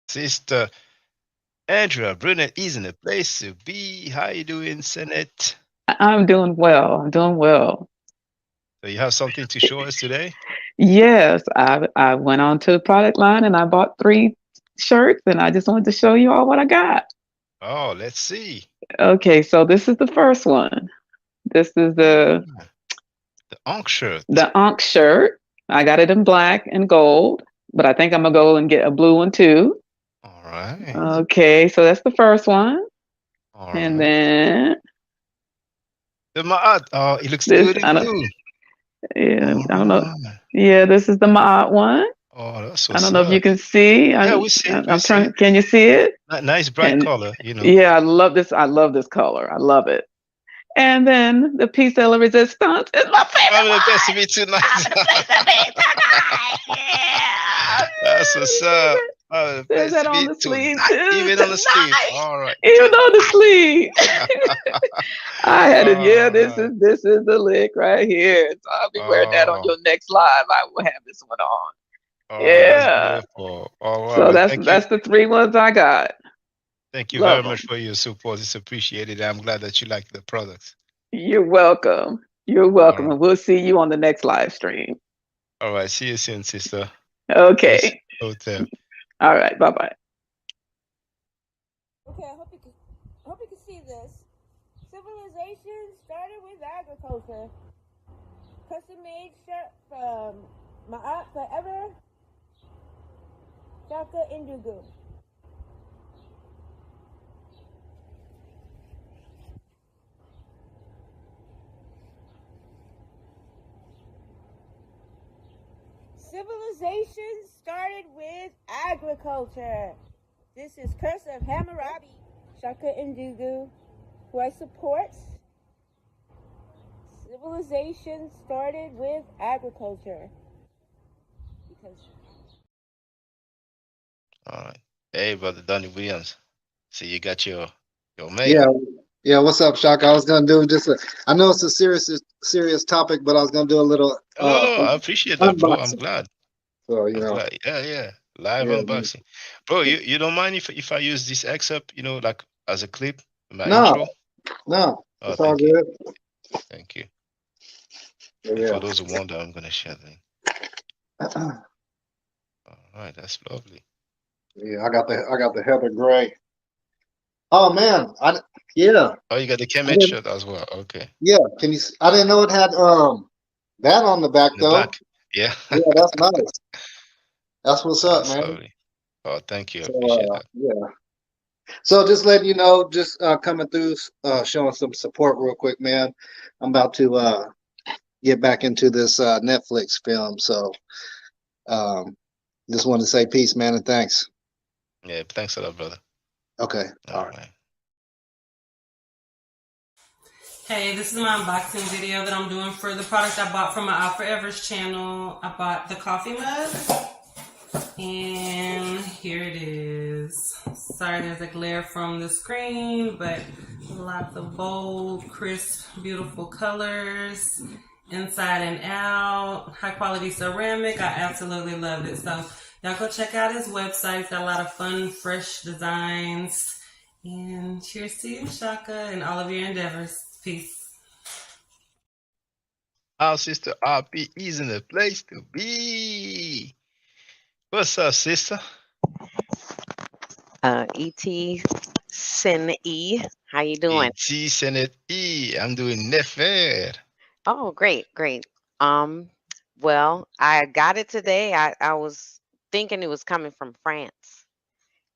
Sister Andrea Brunette is in a place to be. How you doing, Senate? I'm doing well. I'm doing well. So you have something to show us today? Yes, I went on to the product line and I bought 3 shirts and I just wanted to show you all what I got. Oh, let's see. Okay, so this is the first one. This is Ah, the Onk shirt. the Ankh shirt. I got it in black and gold, but I think I'm gonna go and get a blue one too. All right. Okay, so that's the first one. All And right. then The Ma'at. Oh, it looks this good in I don't blue. yeah, All I don't know. right. Yeah, this is the Ma'at one. Oh, that's I what's don't know if you up. can see. Yeah, we see it. We I'm see trying. it. Can you see it? Nice bright And color, you know. yeah, I love this. I love this color. I love it. And then the piece de la resistance is my favorite I'm the best to one. be too I'm nice. the place to be tonight. Yeah. That's what's up. I'm the There's best that to on be the sleeve tonight. too. Even on the sleeve. Tonight. All right. Even on the Tonight. sleeve. I had it. Yeah, All this right. is the lick right here. So I'll be wearing that on Oh, your next live. I will have this one on. all right. That's Yeah. beautiful. All right. So Well, that's thank you. that's the 3 ones I got. Thank you very Love much them. for your support. It's appreciated. I'm glad that you like the products. You're welcome. You're All welcome. right. And we'll see you on the next live stream. All right. See you soon, sister. Peace. Okay. Hotel. All right. Bye bye. Okay, I hope you can see this. Civilization started with agriculture. Custom made shirt from my aunt forever, Shaka Indugu. Civilization started with agriculture. This is Curse of Hammurabi, Shaka Indugu, who I support. Civilization started with agriculture because All right. Hey, brother Donnie Williams. See, you got your Yeah, mail. yeah. What's up, Shaka? I was gonna do just a. I know it's a serious topic, but I was gonna do a little No, no, I appreciate that, bro. I'm unboxing. glad. So I'm glad. Yeah, yeah. Live yeah, man. unboxing. Bro, you don't mind if I use this excerpt, like as a clip, my No, intro? no, Oh, it's all thank you. good. Thank you. And for Yeah, those who wonder, I'm gonna share the link. All right, that's lovely. yeah. I got the Heather Gray. Oh man, yeah, Oh, you got the I Kemet didn't. shirt as well. Okay. Yeah, I didn't know it had that on the back In the though. back. Yeah. Yeah, that's nice. That's what's up, That's man. lovely. Oh, thank you. I So appreciate that. yeah. So just letting you know, just coming through, showing some support real quick, man. I'm about to get back into this Netflix film. So um, just wanted to say peace, man, and thanks. Yeah, thanks a lot, brother. Okay. All All right. right. Hey, this is my unboxing video that I'm doing for the product I bought from my Forever's channel. I bought the coffee mug, and here it is. Sorry there's a glare from the screen, but lots of bold, crisp, beautiful colors, inside and out, high quality ceramic. I absolutely love it. So y'all go check out his website. It's got a lot of fun, fresh designs. And cheers to you, Shaka, and all of your endeavors. Peace. Our sister RP is in the place to be. What's up, sister? Et Sin E. How you doing? Et Senate E. I'm doing Nefer. Oh, great, great. Um, well, I got it today. I was thinking it was coming from France,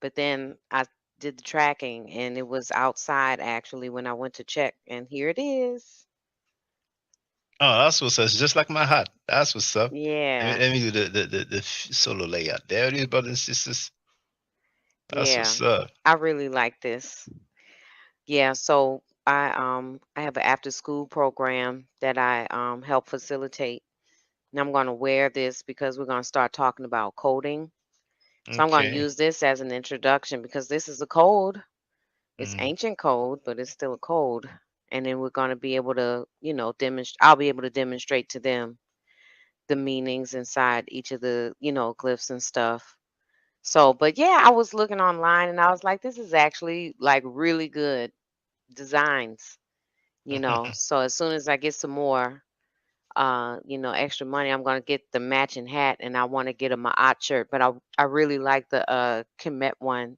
but then I did the tracking and it was outside actually when I went to check, and here it is. Oh, that's what's up. It's just like my hat. That's what's up. Yeah, Let me do the solo layout. There it is, brothers and sisters. That's yeah. what's up. I really like this. Yeah, so I have an after school program that I help facilitate. And I'm going to wear this because we're going to start talking about coding. So I'm going to Okay. use this as an introduction because this is a code. It's Mm, ancient code, but it's still a code. And then we're going to be able to, demonstrate. I'll be able to demonstrate to them the meanings inside each of the, glyphs and stuff. So, but yeah, I was looking online and I was like, this is actually like really good designs, So as soon as I get some more, extra money, I'm gonna get the matching hat and I want to get a Ma'at shirt. But I really like the Kemet one.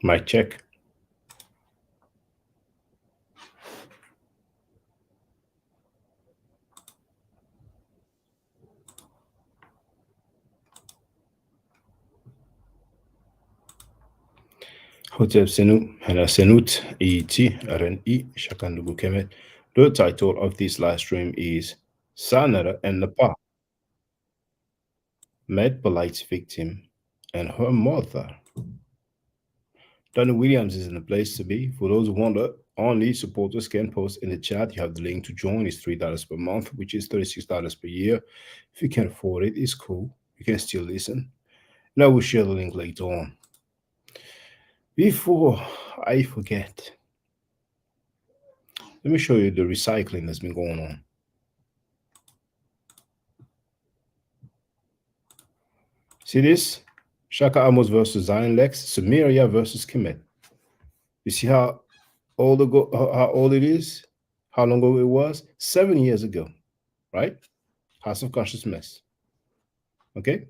Mic check. Hotep Senu, Hana Senut, E.T. RNI, Shakandugu Kemet. The title of this live stream is Neter Napah met Polight's victim and her mother. Donnie Williams is in the place to be. For those who wonder, only supporters can post in the chat. You have the link to join. It's $3 per month, which is $36 per year. If you can't afford it, it's cool. You can still listen. And I will share the link later on. Before I forget, let me show you the recycling that's been going on. See this? Shaka Amos versus Zion Lex, Samaria versus Kemet. You see how old it is? How long ago it was? 7 years ago, right? House of Conscious Mess. Okay?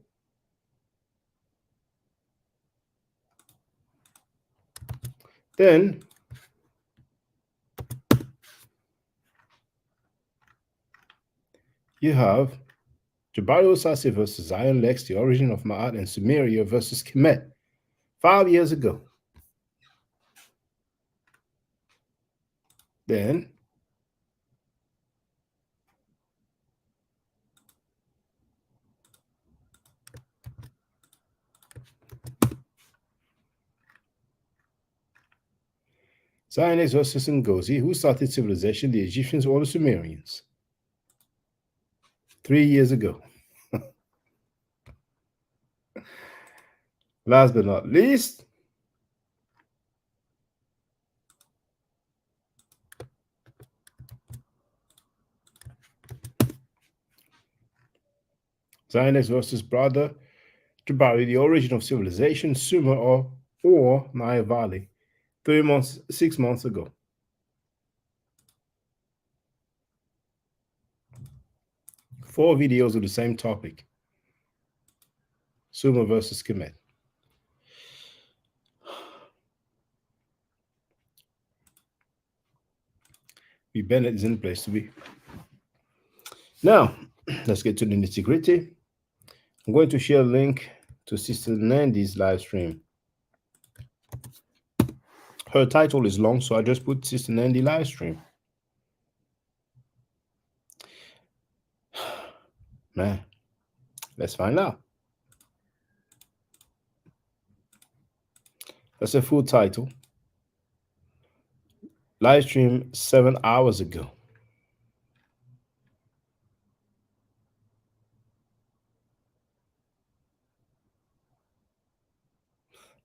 Then you have Jabari Osasi versus Zion Lex, The Origin of Ma'at, and Sumeria versus Kemet 5 years ago. Then Zion Lex versus Ngozi, who started civilization, the Egyptians or the Sumerians? 3 years ago. Last but not least, Zion Lex versus brother Jabari, the origin of civilization, Sumer or Nile Valley, 6 months ago. Four videos of the same topic. Sumer versus Kemet. B. Bennett is in the place to be. Now, let's get to the nitty-gritty. I'm going to share a link to Sister Nandy's live stream. Her title is long, so I just put Sister Nandy live stream. Man, let's find out. That's a full title. Live stream 7 hours ago.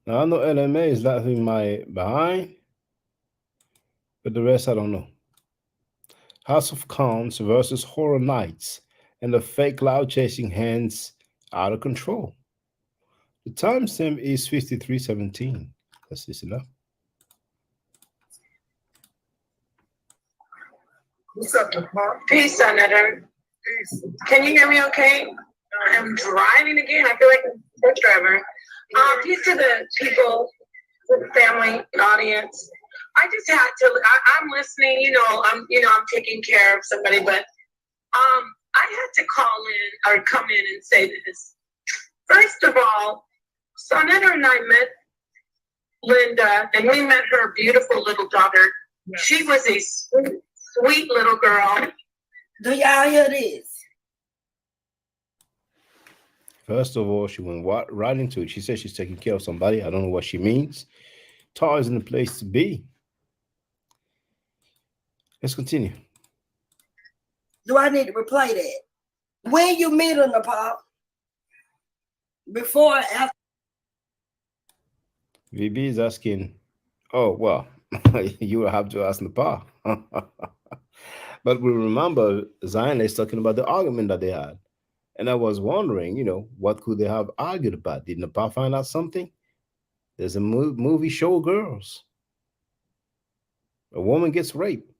Now I know LMA is laughing my behind, but the rest I don't know. House of Cons versus Horror Nights, and the fake cloud chasing hands out of control. The timestamp is 53:17. Let's listen up. What's up, Nepal? Peace, Senator. Peace. Can you hear me okay? I'm driving again. I feel like a bus driver. Peace to the people, the family, audience. I just had to. I'm listening. I'm taking care of somebody, but I had to call in or come in and say this. First of all, Senator and I met Linda, and we met her beautiful little daughter. Yes. She was a sweet little girl. Do y'all hear this? First of all, she went right into it. She said she's taking care of somebody. I don't know what she means. Tar isn't the place to be. Let's continue. Do I need to replay that? When you meet her, Nepal? Before or after? VB is asking, oh, well, you will have to ask Nepal. But we remember Zion is talking about the argument that they had. And I was wondering, what could they have argued about? Did Nepal find out something? There's a movie show girls. A woman gets raped.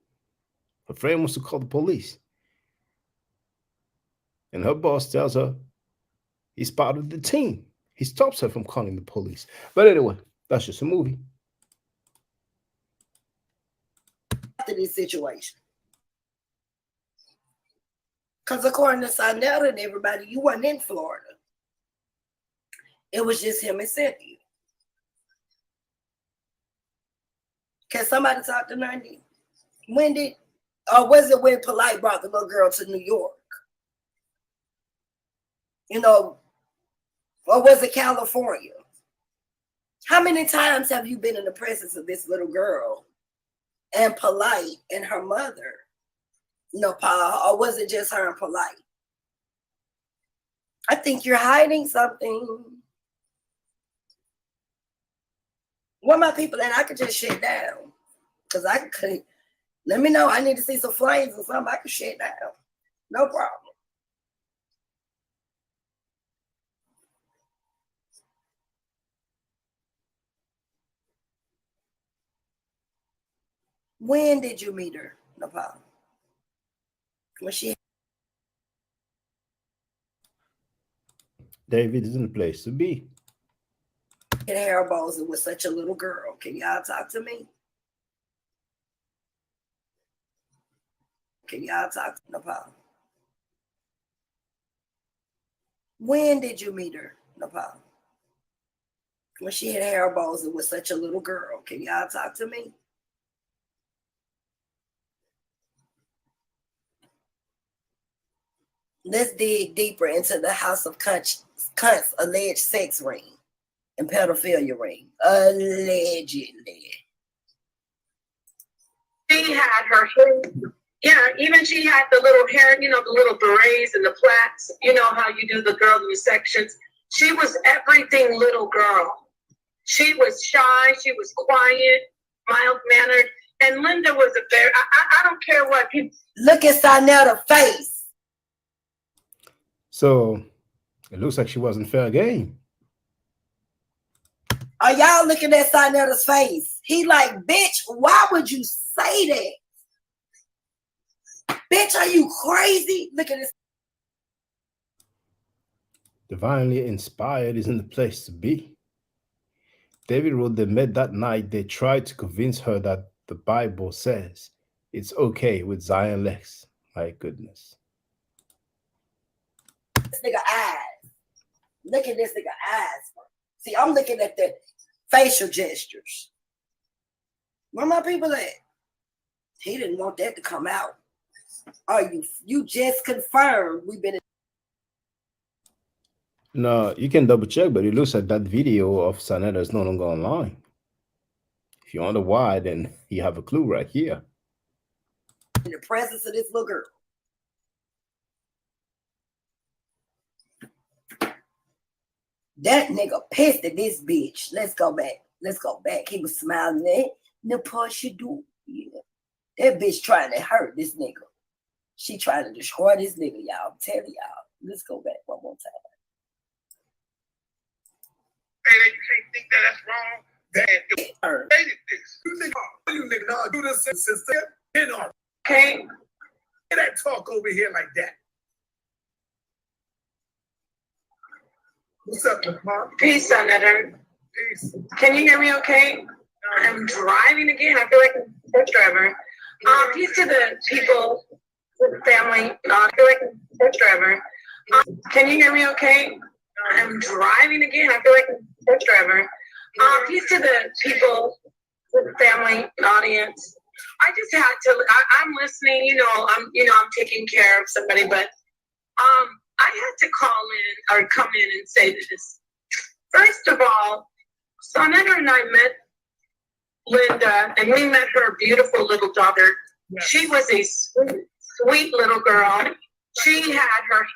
Her friend wants to call the police. And her boss tells her he's part of the team. He stops her from calling the police. But anyway, that's just a movie. After this situation. Because according to Sandell and everybody, you weren't in Florida. It was just him and Cynthia. Can somebody talk to Nandi? Or was it when Polight brought the little girl to New York? Or was it California? How many times have you been in the presence of this little girl and Polight and her mother? Paul, or was it just her and Polight? I think you're hiding something. Where my people at? I could just shut down. Because I could. Let me know. I need to see some flames or something. I could shut down. No problem. When did you meet her, Nepal? When she David isn't the place to be. had hair balls and was such a little girl. Can y'all talk to me? Can y'all talk to Nepal? When did you meet her, Nepal? When she had hair balls and was such a little girl. Can y'all talk to me? Let's dig deeper into the House of Cunt's alleged sex ring and pedophilia ring. Allegedly. She had her hair, even she had the little hair, the little berets and the plaits, how you do the girl in the sections. She was everything little girl. She was shy, she was quiet, mild-mannered, and Linda was a very, I don't care what people. Look at Sinetta's face. So it looks like she wasn't fair game. Are y'all looking at Sinetta's face? He like, bitch, why would you say that? Bitch, are you crazy? Look at this. Divinely inspired isn't the place to be. David wrote they met that night. They tried to convince her that the Bible says it's okay with Zion Lex. My goodness. This nigga eyes. Look at this nigga eyes. See, I'm looking at the facial gestures. Where my people at? He didn't want that to come out. Are you just confirmed we've been in. No, you can double check, but it looks like that video of Sanetta is no longer online. If you wonder why, then you have a clue right here. In the presence of this little girl. That nigga pissed at this bitch. Let's go back. Let's go back. He was smiling at Napah should do. Yeah. That bitch trying to hurt this nigga. She trying to destroy this nigga, y'all. I'm telling y'all. Let's go back one more time. Hey, you can't think that that's wrong. That it created this. You think, oh, you nigga, no, do this sister. You know, Okay. get that talk over here like that. What's up, Mom? Peace, Senator. Peace. Can you hear me okay? I'm driving again. I feel like a bus driver. Peace to the people, the family. I feel like a bus driver. Can you hear me okay? I'm driving again. I feel like a bus driver. Peace to the people, the family, audience. I just had to. I'm listening. I'm taking care of somebody, but I had to call in or come in and say this. First of all, Senator and I met Linda, and we met her beautiful little daughter. Yes. She was a sweet little girl. She had her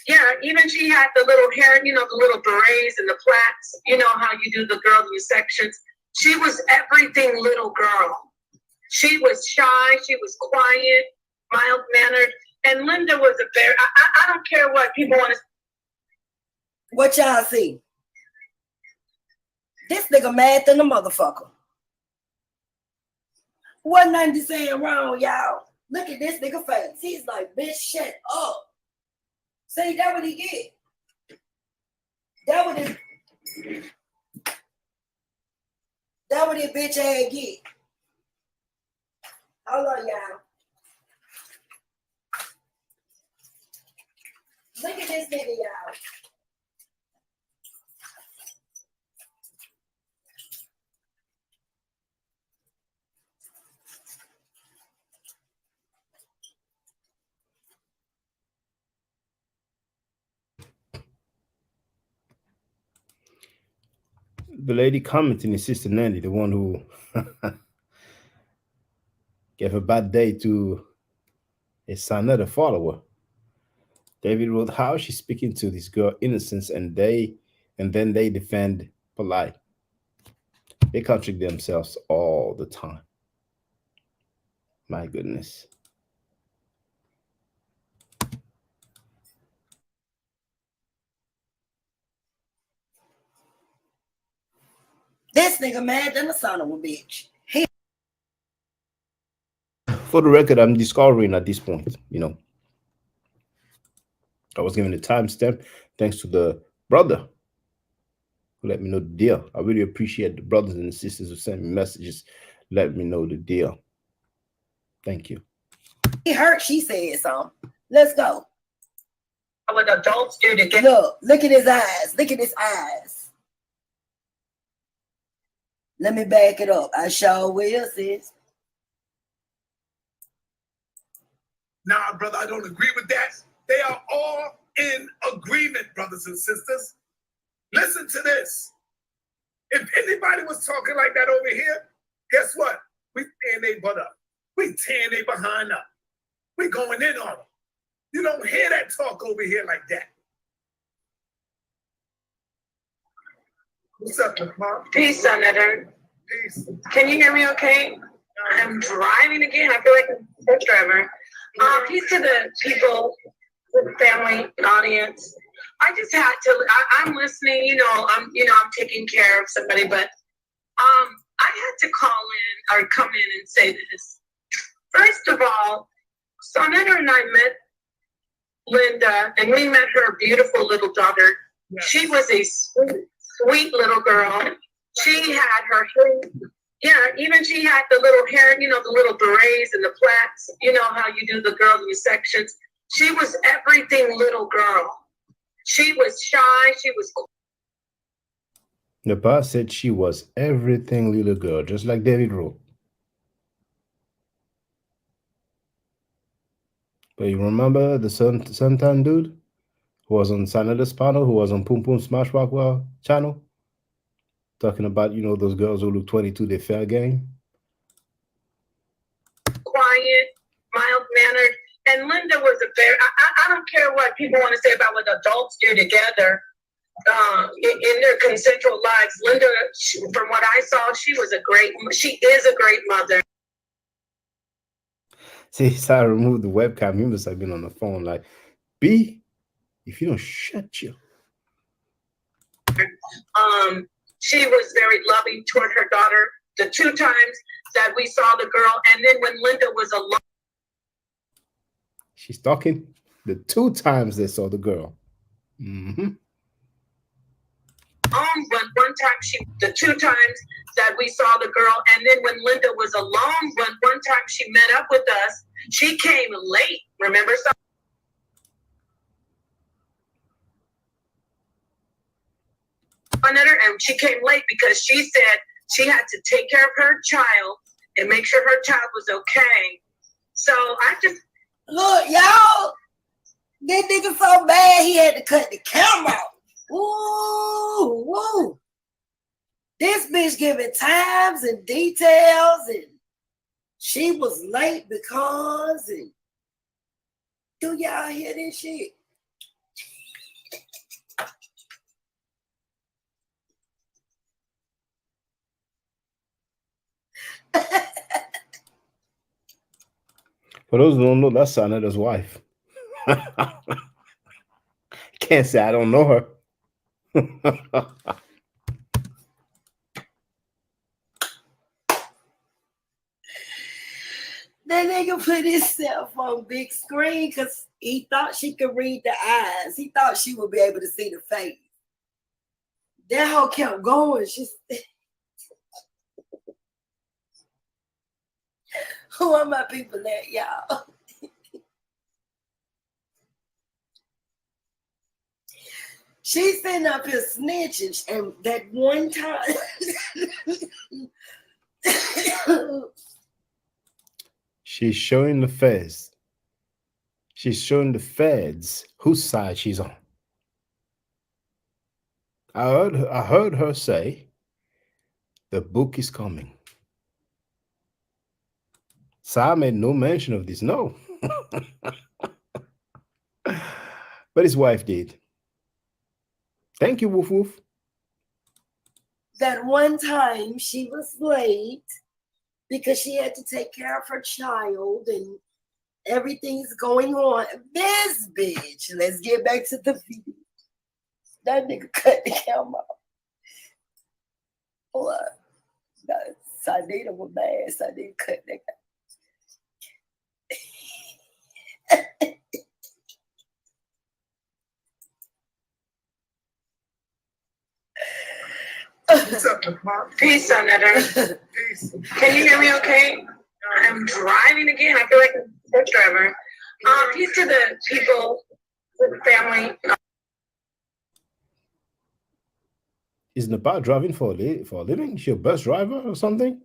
hair, even she had the little hair, the little berets and the plaits, how you do the girl in your sections. She was everything little girl. She was shy, she was quiet, mild-mannered, and Linda was a very, I don't care what people want to. What y'all see? This nigga mad than a motherfucker. Wasn't nothing to say wrong, y'all. Look at this nigga face. He's like, bitch, shut up. See, that what he get. That what his bitch ass get. Hold on, y'all. Look at this nigga, y'all. The lady commenting is Sister Nandy, the one who gave a bad day to a Sanada follower. David wrote how she's speaking to this girl innocence, and then they defend Polight. They contradict themselves all the time. My goodness. This nigga mad than the son of a bitch. For the record, I'm discovering at this point, I was given the timestamp thanks to the brother who let me know the deal. I really appreciate the brothers and the sisters who sent me messages, let me know the deal. Thank you. He hurt, she said something. Let's go. What adults do to get. Look at his eyes. Look at his eyes. Let me back it up. I sure will, sis. Nah, brother, I don't agree with that. They are all in agreement, brothers and sisters. Listen to this. If anybody was talking like that over here, guess what? We tearing their butt up. We tearing their behind up. We going in on them. You don't hear that talk over here like that. What's up, Mom? Peace, Senator. Peace. Can you hear me okay? I'm driving again. I feel like a bus driver. Peace to the people, the family, audience. I just had to. I'm listening. I'm taking care of somebody, but I had to call in or come in and say this. First of all, Senator and I met Linda, and we met her beautiful little daughter. Yes. She was a sweet little girl. She had her hair, even she had the little hair, the little berets and the plaits, how you do the girl in your sections. She was everything little girl. She was shy. She was. Napah said she was everything little girl, just like David wrote. But you remember the Suntan dude who was on Sanada's panel, who was on Pum Pum Smash Rockwell channel, talking about, those girls who look 22, they fair game. Quiet, mild-mannered, and Linda was a very, I don't care what people want to say about what adults do together. in their consensual lives. Linda, from what I saw, she is a great mother. See, so I removed the webcam. He must have been on the phone. Like, B, if you don't shut you. She was very loving toward her daughter. The 2 times that we saw the girl, and then when Linda was alone. She's talking the 2 times they saw the girl. Mm-hmm. But one time the 2 times that we saw the girl, and then when Linda was alone, one time she met up with us, she came late. Remember? And she came late because she said she had to take care of her child and make sure her child was okay. So I just look, y'all. That nigga so bad he had to cut the camera off. Ooh, woo. This bitch giving times and details, and she was late because, and do y'all hear this shit? For those who don't know, that's Saneta's wife. Can't say I don't know her. That nigga put himself on big screen because he thought she could read the eyes. He thought she would be able to see the face. That hoe kept going. She's who are my people at, y'all? She's sitting up here snitching, and that one time she's showing the feds. She's showing the feds whose side she's on. I heard her say the book is coming. Sa made no mention of this, no. But his wife did. Thank you, Woof Woof. That one time she was late because she had to take care of her child and everything's going on. This bitch, let's get back to the video. That nigga cut the camera off. What? Sadina was bad. Sadina cut that guy. What's up, Napah? Peace, Neter. Peace. Can you hear me okay? I'm driving again. I feel like a truck driver. Peace to the people, to the family. Is Napah driving for a living? Is she a bus driver or something?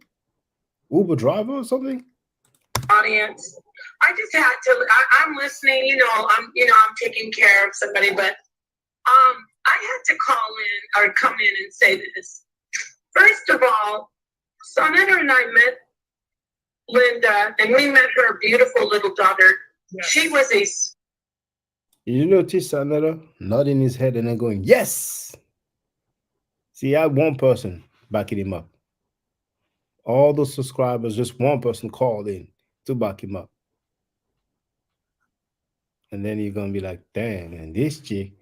Uber driver or something? Audience. I just had to. I'm listening. I'm taking care of somebody, but I had to call in or come in and say this. First of all, Sonetta and I met Linda, and we met her beautiful little daughter. Yes. She was a. You notice Sonetta nodding his head and then going, yes. See, I had one person backing him up. All those subscribers, just one person called in to back him up. And then you're going to be like, damn, and this chick.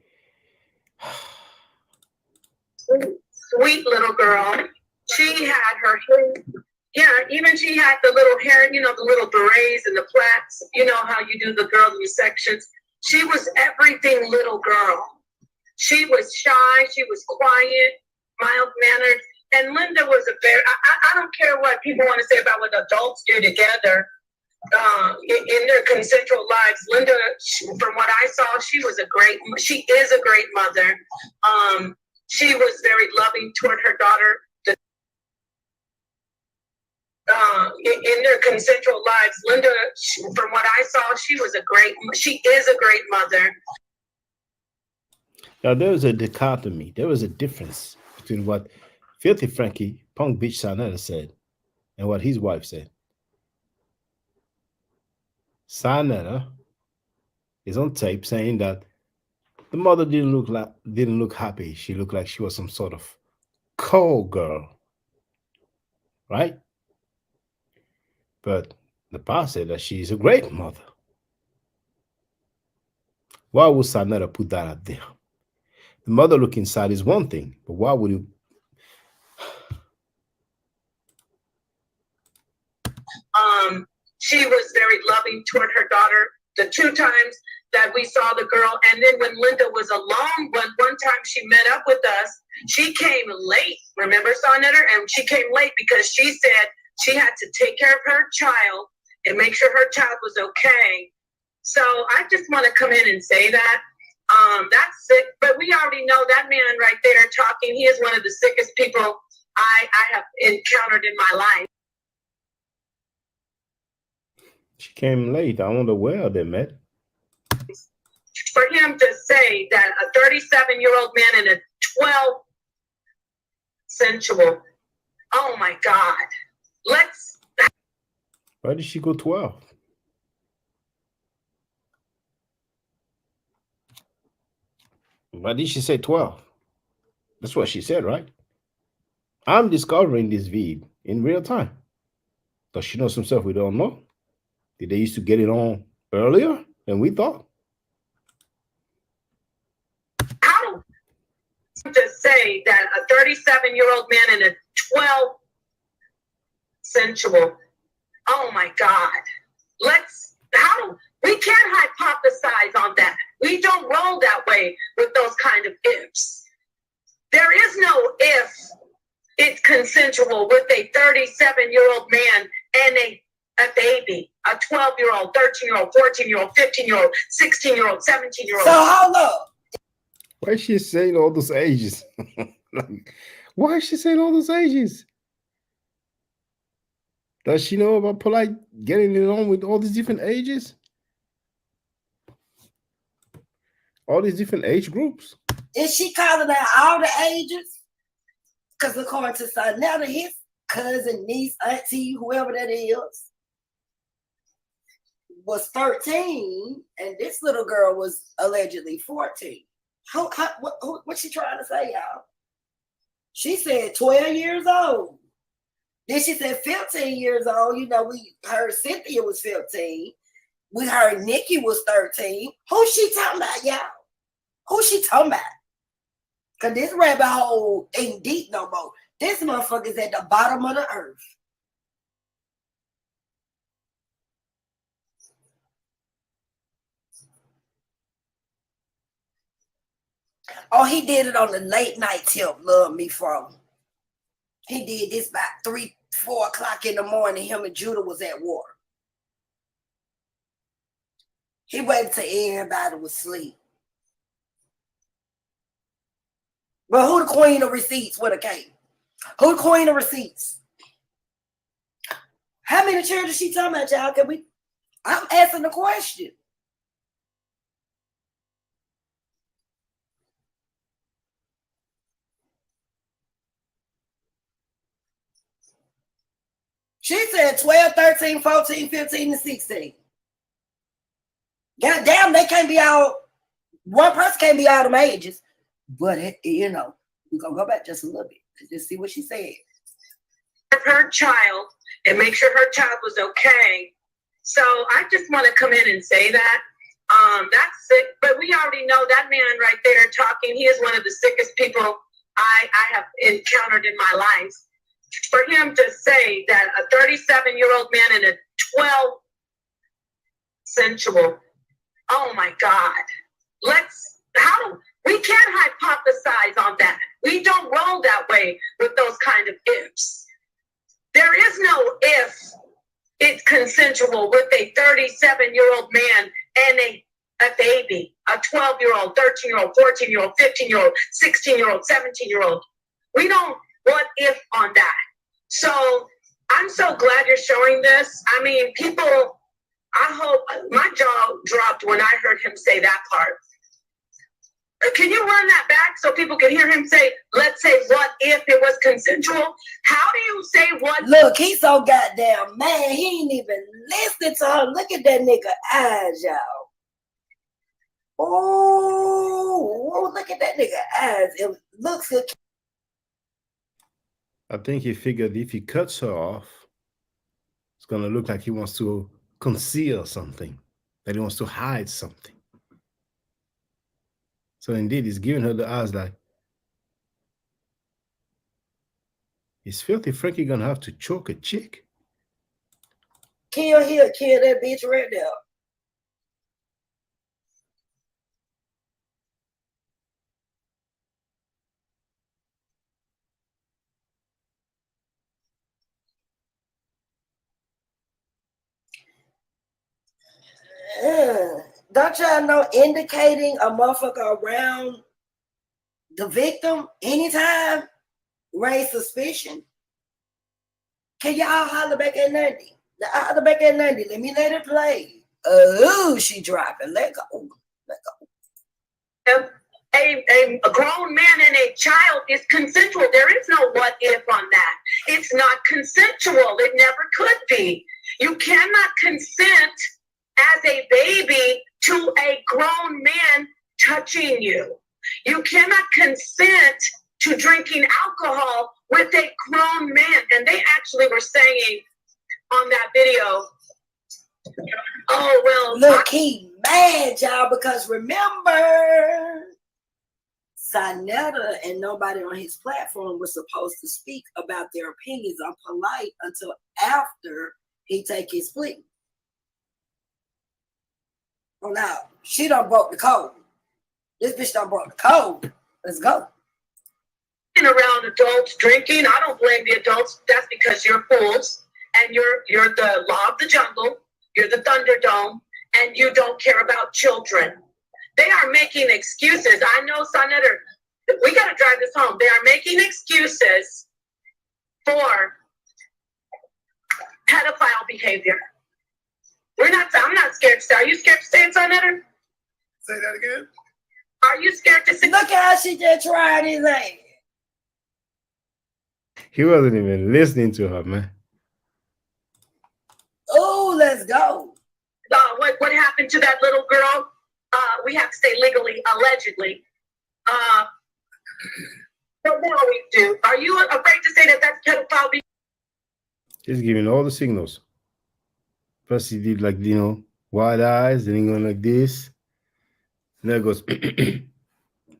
Sweet little girl. She had her hair. Yeah, even she had the little hair, the little berets and the plaits. You know how you do the girl in sections. She was everything little girl. She was shy. She was quiet, mild-mannered. And Linda was a very, I don't care what people want to say about what adults do together in their consensual lives. Linda, from what I saw, she is a great mother. She was very loving toward her daughter. In their consensual lives, Linda, from what I saw, she is a great mother. Now, there was a dichotomy. There was a difference between what Filthy Frankie, Punk Bitch Sanetta said and what his wife said. Sanetta is on tape saying that The mother didn't look happy. She looked like she was some sort of cold girl, right? But the pastor said that she's a great mother. Why would Sanetta put that out there? The mother look inside is one thing, but why would you? She was very loving toward her daughter. The 2 times that we saw the girl, and then when Linda was alone, one time she met up with us, she came late. Remember, Sonetta? And she came late because she said she had to take care of her child and make sure her child was okay. So I just want to come in and say that. That's sick, but we already know that man right there talking, he is one of the sickest people I have encountered in my life. She came late. I wonder where they met. For him to say that a 37-year-old man and a 12 sensual, oh my God. Why did she go 12? Why did she say 12? That's what she said, right? I'm discovering this vid in real time. Does she know some stuff we don't know? Did they used to get it on earlier than we thought? How to say that a 37-year-old man and a 12 sensual, oh my God. We can't hypothesize on that. We don't roll that way with those kind of ifs. There is no if it's consensual with a 37-year-old man and a baby, a 12-year-old, 13-year-old, 14-year-old, 15-year-old, 16-year-old, 17-year-old. So hold up. Why is she saying all those ages? Why is she saying all those ages? Does she know about Polight getting it on with all these different ages? All these different age groups? Is she calling out all the ages? Because according to Sonetta, his cousin, niece, auntie, whoever that is, was 13, and this little girl was allegedly 14. What's she trying to say, y'all? She said 12 years old. Then she said 15 years old. You know, we heard Cynthia was 15. We heard Nikki was 13. Who's she talking about, y'all? Who's she talking about? Because this rabbit hole ain't deep no more. This motherfucker's at the bottom of the earth. Oh, he did it on the late night tip, Love Me From. He did this about 3, 4 o'clock in the morning. Him and Judah was at war. He waited till everybody was asleep. But who the queen of receipts with a K? Who the queen of receipts? How many children is she talking about, y'all? I'm asking the question. She said 12, 13, 14, 15, and 16. God damn, they can't be all, one person can't be all them ages. But, you know, we're going to go back just a little bit to just see what she said. Her child and make sure her child was okay. So I just want to come in and say that. That's sick, but we already know that man right there talking, he is one of the sickest people I have encountered in my life. For him to say that a 37-year-old man and a 12 sensual, oh my God. We can't hypothesize on that. We don't roll that way with those kind of ifs. There is no if it's consensual with a 37-year-old man and a baby, a 12-year-old, 13-year-old, 14-year-old, 15-year-old, 16-year-old, 17-year-old. We don't what if on that. So I'm so glad you're showing this. I mean, people, I hope my jaw dropped when I heard him say that part. Can you run that back so people can hear him say, let's say, what if it was consensual? How do you say what? Look, he's so goddamn mad. He ain't even listening to her. Look at that nigga eyes, y'all. Oh, look at that nigga eyes. It looks good. I think he figured if he cuts her off, it's gonna look like he wants to conceal something, that he wants to hide something. So indeed, he's giving her the eyes like, is Filthy Frankie gonna have to choke a chick? Kill that bitch right now. Don't y'all know indicating a motherfucker around the victim anytime raise suspicion? Can y'all holler back at 90? Holler back at 90. Let me let it play. Oh, she dropping. Let go. Let go. A grown man and a child is consensual. There is no what if on that. It's not consensual. It never could be. You cannot consent as a baby to a grown man touching you. You cannot consent to drinking alcohol with a grown man. And they actually were saying on that video, oh, well. Look, he mad, y'all, because remember, Neter and nobody on his platform was supposed to speak about their opinions on Polight until after he take his plea. Oh, now, she done broke the code. This bitch done broke the code. Let's go. Around adults drinking, I don't blame the adults. That's because you're fools, and you're the law of the jungle. You're the Thunderdome, and you don't care about children. They are making excuses. I know, Neter, we got to drive this home. They are making excuses for pedophile behavior. I'm not scared to say. Are you scared to say it, Neter? Say that again. Are you scared to say? Look how she just tried his ass. He wasn't even listening to her, man. Oh, let's go. What happened to that little girl? We have to say legally, allegedly. But now we do. Are you afraid to say that that's pedophile behavior? He's giving all the signals. First he did like, wide eyes, then he going like this. And then it goes,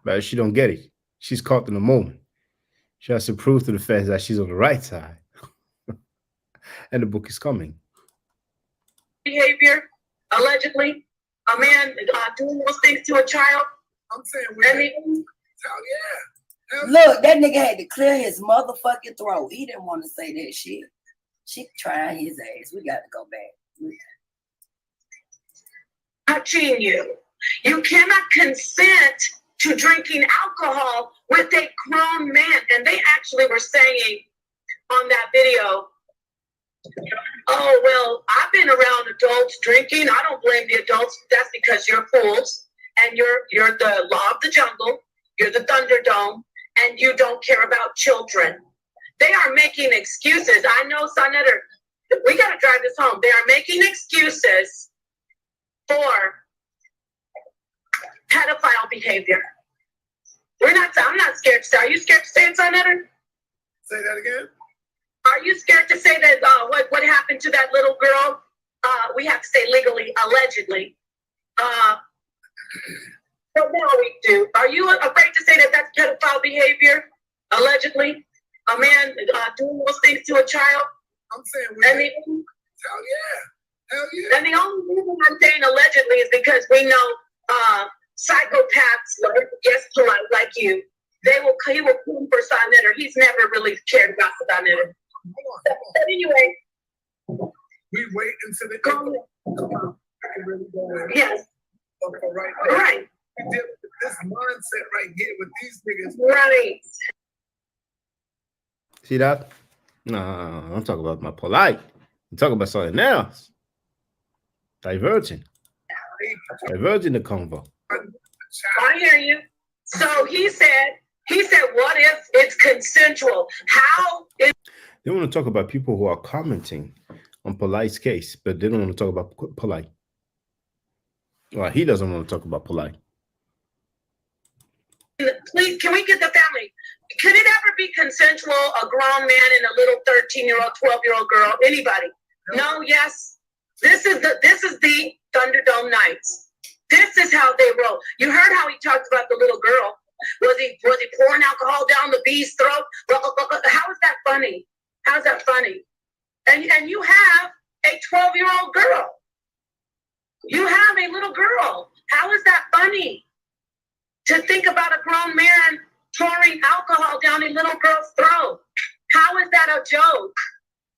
but she don't get it. She's caught in the moment. She has to prove to the fans that she's on the right side. And the book is coming. Behavior, allegedly. A man doing those things to a child. I'm saying, hell yeah. Look, that nigga had to clear his motherfucking throat. He didn't want to say that shit. She tried his ass. We got to go back. Touching you. You cannot consent to drinking alcohol with a grown man. And they actually were saying on that video, oh, well, I've been around adults drinking. I don't blame the adults. That's because you're fools, and you're the law of the jungle. You're the Thunderdome, and you don't care about children. They are making excuses. I know, Neter, we got to drive this home. They are making excuses for pedophile behavior. I'm not scared to say. Are you scared to say it, Neter? Say that again. Are you scared to say that what happened to that little girl? We have to say legally, allegedly. But now we do. Are you afraid to say that that's pedophile behavior? Allegedly? A man doing those things to a child? I'm saying, hell yeah. Hell yeah. And the only reason I'm saying allegedly is because we know psychopaths, yes, Polight, like you, he will come for Neter. He's never really cared about Neter. But anyway, we wait until the come. Yes. Right. We deal with this mindset right here with these niggas. Right. See that? No, I'm talking about my Polight. I'm talking about something else. Diverging the convo. I hear you. So he said, what if it's consensual? How is... They want to talk about people who are commenting on Polight's case, but they don't want to talk about Polight. Well, he doesn't want to talk about Polight. Please, can we get the family? Can it ever be consensual? A grown man and a little 13-year-old, 12-year-old girl? Anybody? No. Yes. This is the Thunderdome Nights. This is how they roll. You heard how he talked about the little girl. Was he pouring alcohol down the bee's throat? How is that funny? How's that funny? And you have a 12-year-old girl. You have a little girl. How is that funny? To think about a grown man pouring alcohol down a little girl's throat. How is that a joke?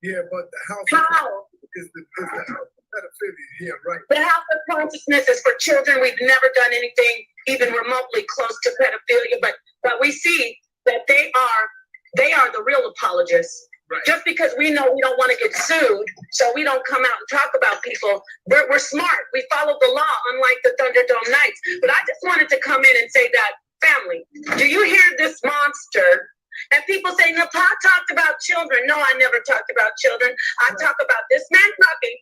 Yeah, but the house is the pedophilia here, right? The house of consciousness is for children. We've never done anything even remotely close to pedophilia, but we see that they are the real apologists. Right. Just because we know we don't want to get sued, so we don't come out and talk about people. We're smart. We follow the law, unlike the Thunderdome Nights. But I just wanted to come in and say that, family, do you hear this monster? And people say, Napah talked about children. No, I never talked about children. I talk about this man talking.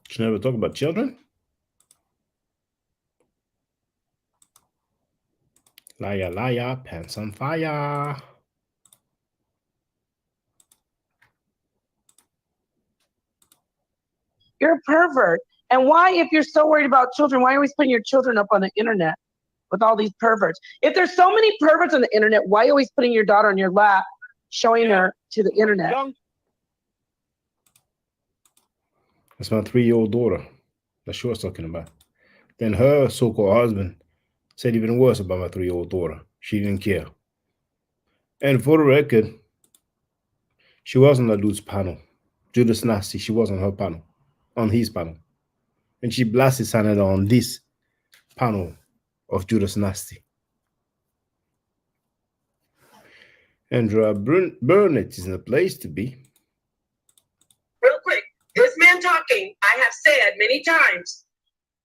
She never talk about children? Liar, liar, pants on fire. You're a pervert. And why, if you're so worried about children, why are you always putting your children up on the internet with all these perverts? If there's so many perverts on the internet, why are you always putting your daughter on your lap, showing her to the internet? That's my 3-year-old daughter that she was talking about. Then her so-called husband said even worse about my 3-year-old daughter. She didn't care. And for the record, she was on that dude's panel. Judas Nasty, she was on her panel, on his panel. And she blasted Sanada on this panel of Judas Nasty. Andrea Burnett is in the place to be. Real quick, this man talking, I have said many times,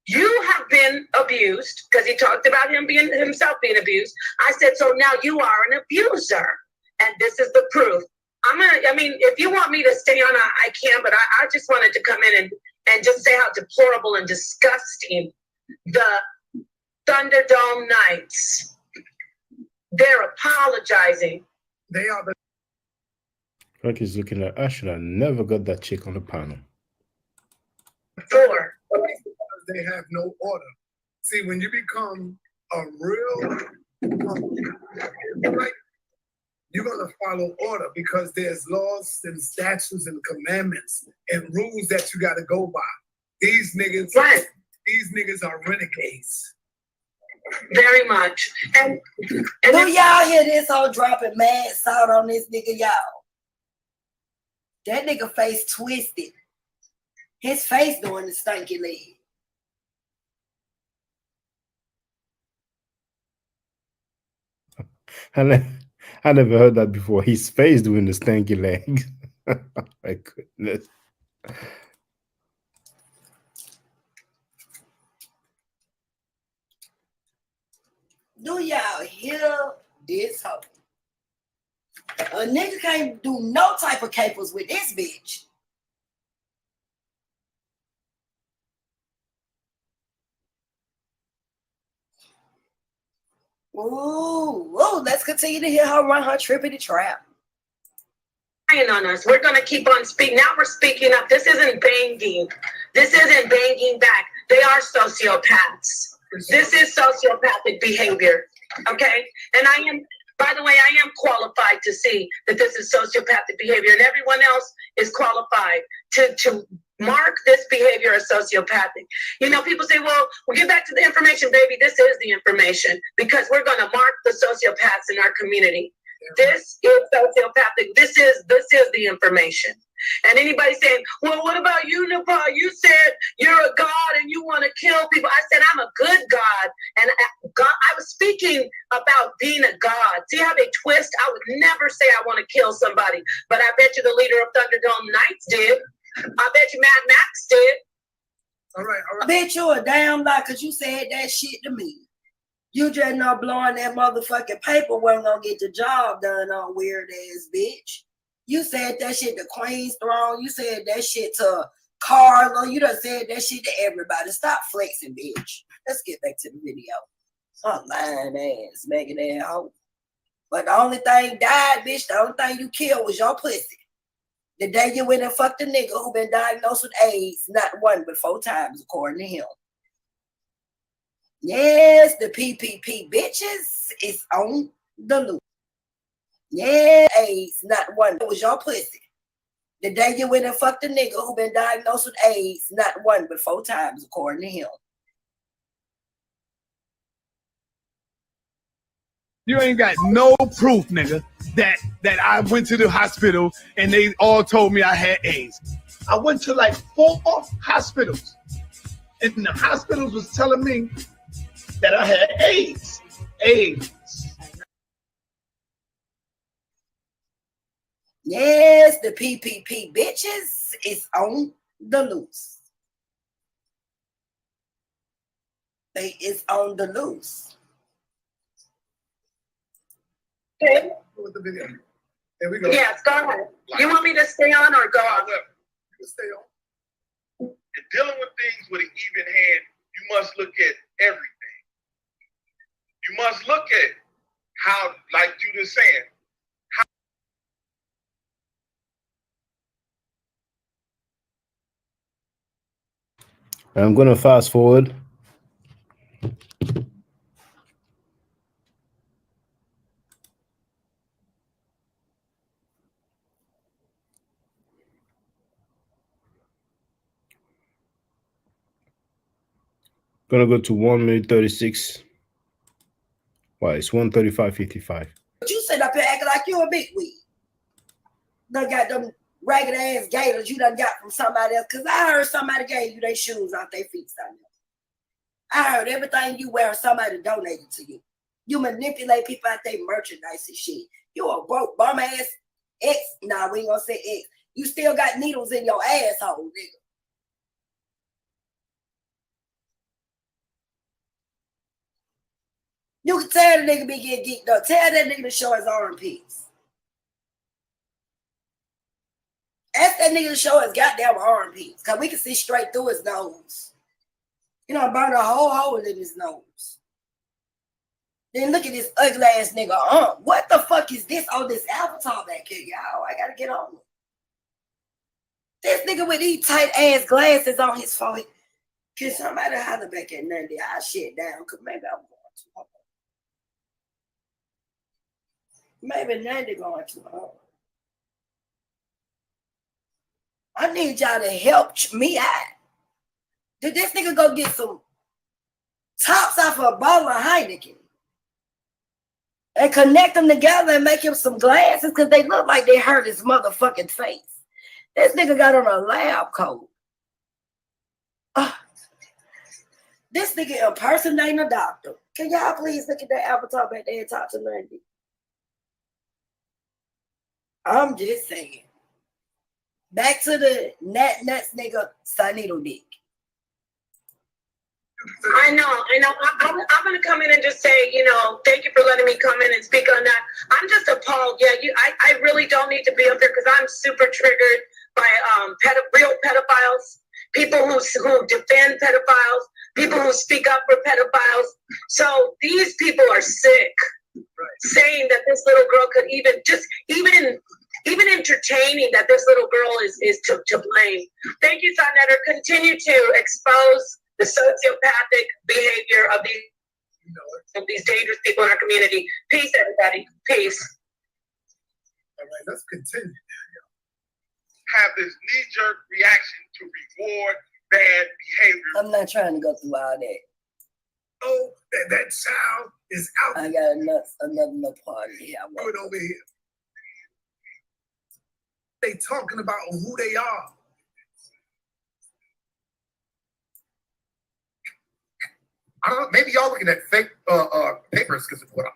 you have been abused, because he talked about himself being abused. I said, so now you are an abuser. And this is the proof. If you want me to stay on, I can, but I just wanted to come in and just say how deplorable and disgusting the Thunderdome Nights. They're apologizing. They are the. Frankie's looking at, I should have never got that chick on the panel. Four. They have no order. See, when you become a real, you're going to follow order because there's laws and statutes and commandments and rules that you got to go by. These niggas, right. These niggas are renegades. Very much. And do y'all hear this whole dropping mad salt on this nigga, y'all? That nigga face twisted. His face doing the stinky leg. I never heard that before. His face doing the stanky leg. My goodness. Do y'all hear this hoe? A nigga can't do no type of capers with this bitch. Ooh, let's continue to hear her run her trippity trap. On us. We're going to keep on speaking. Now we're speaking up. This isn't banging. This isn't banging back. They are sociopaths. This is sociopathic behavior. Okay? And by the way, I am qualified to see that this is sociopathic behavior, and everyone else is qualified to mark this behavior as sociopathic. You know, people say, well, we'll get back to the information, baby. This is the information because we're going to mark the sociopaths in our community. This is sociopathic. This is the information. And anybody saying, well, what about you, Napah? You said you're a God and you want to kill people. I said, I'm a good God. And God, I was speaking about being a God. See how they twist? I would never say I want to kill somebody. But I bet you the leader of Thunderdome Nights did. I bet you Mad Max did. All right. I bet you a damn lie because you said that shit to me. You just not blowing that motherfucking paper wasn't gonna get the job done on weird ass bitch. You said that shit to Queen's Throne. You said that shit to Carla. You done said that shit to everybody. Stop flexing, bitch. Let's get back to the video. Her lying ass, making that hoe. But the only thing died, bitch, the only thing you killed was your pussy. The day you went and fucked a nigga who been diagnosed with AIDS, not 1 but 4 times, according to him. Yes, the PPP bitches is on the loose. Yeah, AIDS, not 1. It was your pussy. The day you went and fucked a nigga who been diagnosed with AIDS, not 1 but 4 times, according to him. You ain't got no proof, nigga, that I went to the hospital and they all told me I had AIDS. I went to like 4 hospitals, and the hospitals was telling me that I had AIDS. AIDS. Yes, the PPP bitches is on the loose. They is on the loose. Okay. With the video. There we go. Yes, go ahead. You want me to stay on or go off? You can stay on. In dealing with things with an even hand, you must look at everything. You must look at how, like Judah's saying, I'm gonna fast forward. Gonna go to 1 minute 36. Why? It's 1:35:55. But you sit up here acting like you a big weed. Done got them ragged ass gators you done got from somebody else. Cause I heard somebody gave you their shoes off their feet. I heard everything you wear, somebody donated to you. You manipulate people out their merchandise and shit. You a broke bum ass ex. Nah, we ain't gonna say ex. You still got needles in your asshole, nigga. You can tell the nigga be getting geeked up. Tell that nigga to show his armpits. Ask that nigga to show his goddamn armpits. Cause we can see straight through his nose. You know, burn a whole hole in his nose. Then look at this ugly ass nigga. What the fuck is this on this avatar back here, y'all? I gotta get on it. This nigga with these tight ass glasses on his forehead. Can somebody holler back at Nundy? I'll shit down, cause maybe I'm going too hard. Maybe Nundy going too hard. I need y'all to help me out. Did this nigga go get some tops off of a bottle of Heineken and connect them together and make him some glasses because they look like they hurt his motherfucking face? This nigga got on a lab coat. This nigga impersonating a doctor. Can y'all please look at that avatar back there and talk to Lundy? I'm just saying. Back to the nuts nigga Sunneedle Dick. I know. I'm going to come in and just say, you know, thank you for letting me come in and speak on that. I'm just appalled. Yeah, I really don't need to be up there because I'm super triggered by real pedophiles, people who defend pedophiles, people who speak up for pedophiles. So these people are sick, saying that this little girl could even entertaining that this little girl is to blame. Thank you, Neter. Continue to expose the sociopathic behavior of these dangerous people in our community. Peace, everybody. Peace. All right, let's continue. have this knee-jerk reaction to reward bad behavior. I'm not trying to go through all that. Oh, that child is out. I got another party here. Do it over here. They talking about who they are. I don't know, maybe y'all looking at fake papers because of what I'm.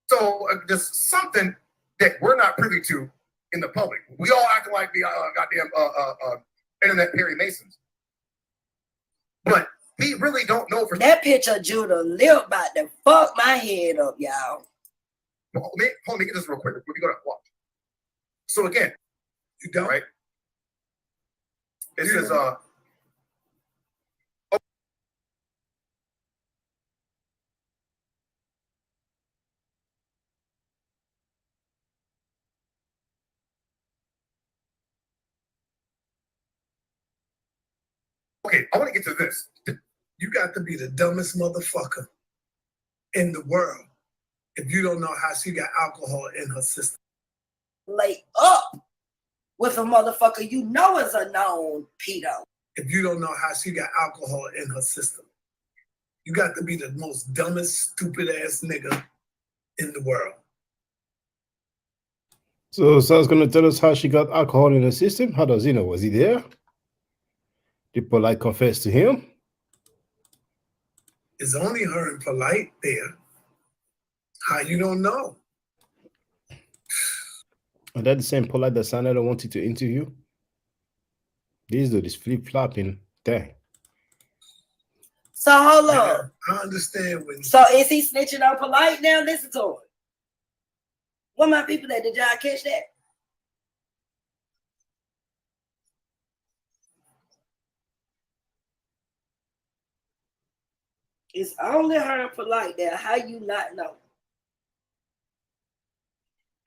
So there's something that we're not privy to in the public. We all acting like the goddamn internet Perry Masons. But we really don't know for that picture Judah Lip about to fuck my head up, y'all. Hold on, let me get this real quick. We're gonna watch. So again, you don't right? It says Okay, I want to get to this. You got to be the dumbest motherfucker in the world if you don't know how she got alcohol in her system. Lay up with a motherfucker you know is a known pedo. If you don't know how she got alcohol in her system. You got to be the most dumbest, stupid ass nigga in the world. So Sal's going to tell us how she got alcohol in her system? How does he know? Was he there? Did Polight confess to him? It's only her and Polight there. How you don't know? And that the same Polight that Sanada wanted to interview? These do this flip-flopping thing. So hold on. I understand when. So is he snitching on Polight now? Listen to him. What my people that did y'all catch that? It's only her and Polight there. How you not know?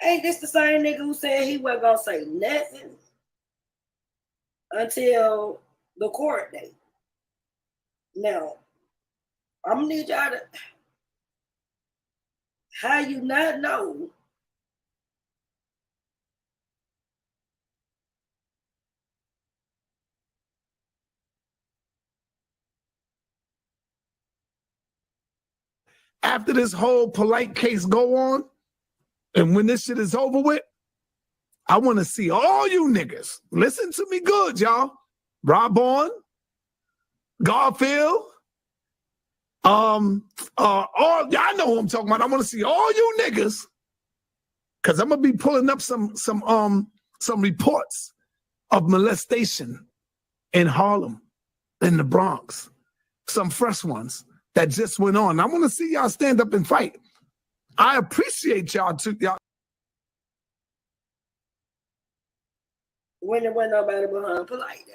Ain't this the same nigga who said he wasn't gonna say nothing until the court date? Now, I'm gonna need y'all to. How you not know? After this whole Polight case go on, and when this shit is over with, I want to see all you niggas. Listen to me good, y'all. Rob on, Garfield, all y'all know who I'm talking about. I want to see all you niggas, cause I'm gonna be pulling up some reports of molestation in Harlem, in the Bronx, some fresh ones that just went on. I want to see y'all stand up and fight. I appreciate y'all too. Y'all. When there wasn't nobody behind Polight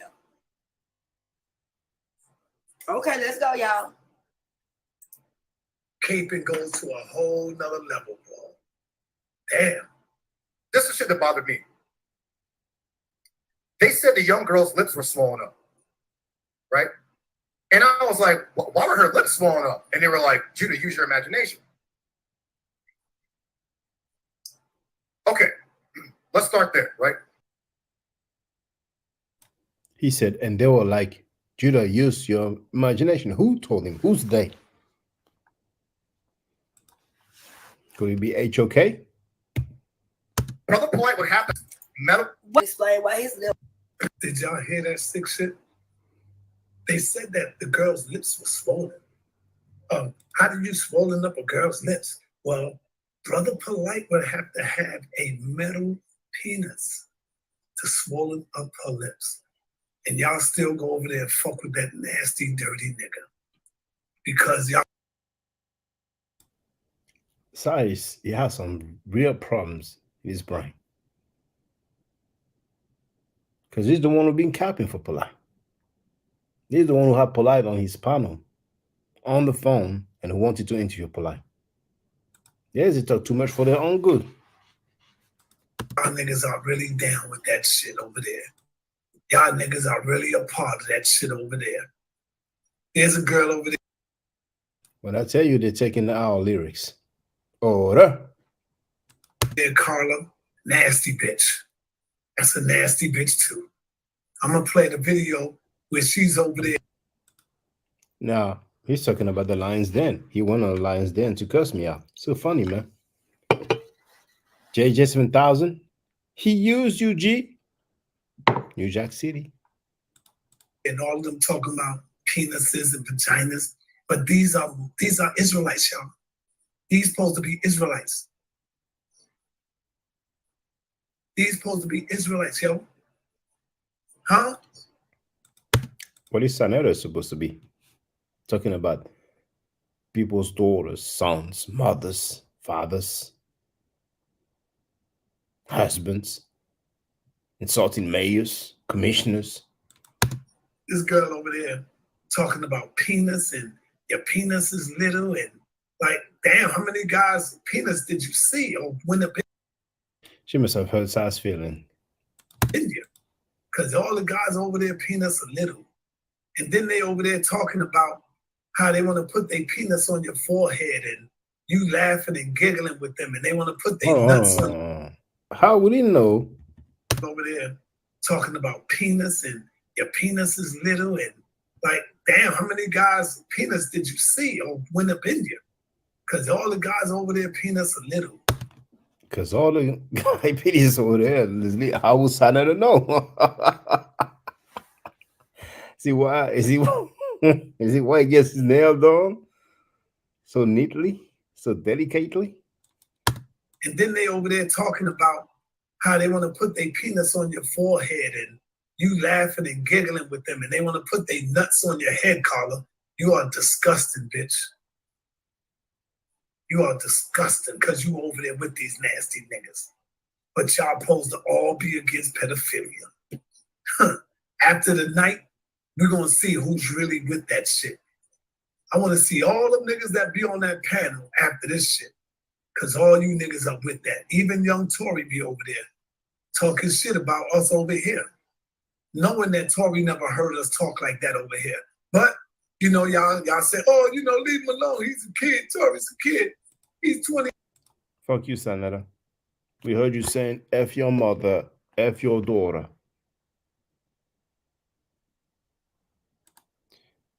now. Okay, let's go, y'all. Caping goes to a whole nother level, bro. Damn. This is shit that bothered me. They said the young girl's lips were swollen up, right? And I was like, why were her lips swollen up? And they were like, Judah, use your imagination. Okay, let's start there, right? He said, and they were like, Judah, use your imagination. Who told him? Who's they? Could it be HOK? Brother Polight would have to metal. Explain why his lip. Did y'all hear that sick shit? They said that the girl's lips were swollen. How do you swollen up a girl's lips? Well, Brother Polight would have to have a metal penis to swollen up her lips. And y'all still go over there and fuck with that nasty, dirty nigga. Because y'all. Size, he has some real problems in his brain. Because he's the one who been capping for Polight. He's the one who had Polight on his panel, on the phone, and who wanted to interview Polight. Yes, they talk too much for their own good. Y'all niggas are really down with that shit over there. Y'all niggas are really a part of that shit over there. There's a girl over there. When I tell you they're taking our lyrics. Order. There, Carla, nasty bitch. That's a nasty bitch too. I'm gonna play the video where she's over there. Now, he's talking about the Lions Den. He went on the Lions Den to curse me out. So funny, man. JJ 7000. He used UG. New Jack City. And all of them talking about penises and vaginas. But these are Israelites, y'all. These supposed to be Israelites. These supposed to be Israelites, yo. Huh? What is Sanera supposed to be? Talking about people's daughters, sons, mothers, fathers, husbands, insulting mayors, commissioners. This girl over there talking about penis and your penis is little and like, damn, how many guys' penis did you see? Or when the She must have hurt Sai's feeling. India, because all the guys over there penis are little, And then they over there talking about how they want to put their penis on your forehead and you laughing and giggling with them, and they want to put their nuts on. How would he know? Over there talking about penis and your penis is little, and like, damn, how many guys' penis did you see or went up in you? Because all the guys over there penis are little. Because all the guy penis over there, how would Senator know? See why? Is he why he gets his nails done so neatly, so delicately? And then they over there talking about how they want to put their penis on your forehead and you laughing and giggling with them, and they want to put their nuts on your head collar. You are disgusting, bitch. You are disgusting because you over there with these nasty niggas. But y'all supposed to all be against pedophilia. After the night, we're going to see who's really with that shit. I want to see all them niggas that be on that panel after this shit. Because all you niggas are with that. Even young Tory be over there talking shit about us over here. Knowing that Tory never heard us talk like that over here. But, you know, y'all say, oh, you know, leave him alone. He's a kid. Tory's a kid. He's 20. Fuck you, Senator. We heard you saying F your mother, F your daughter.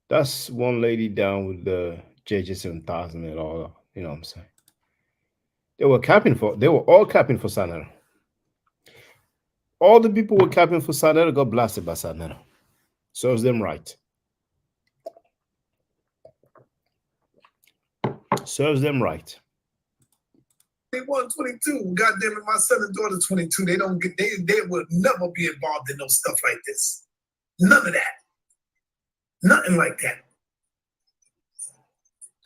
That's one lady down with the JJ7000 and all, you know what I'm saying? They were all capping for Senator. All the people were capping for Senator got blasted by Senator. Serves them right. Serves them right. 21, 22. Goddamn it, my son and daughter 22. They would never be involved in no stuff like this. None of that. Nothing like that.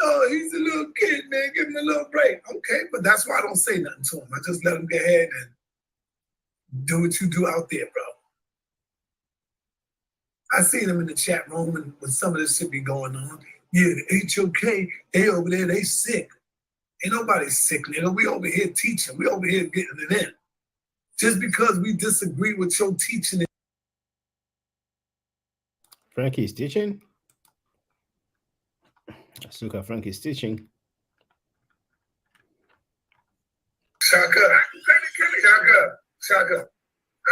Oh, he's a little kid, man. Give him a little break. Okay, but that's why I don't say nothing to him. I just let him go ahead and do what you do out there, bro. I seen him in the chat room and when some of this shit be going on. Yeah, the HOK, they over there, they sick. Ain't nobody sick, nigga. We over here teaching. We over here getting it in. Just because we disagree with your teaching. Frankie's teaching? Let's look at Frankie's teaching. Shaka.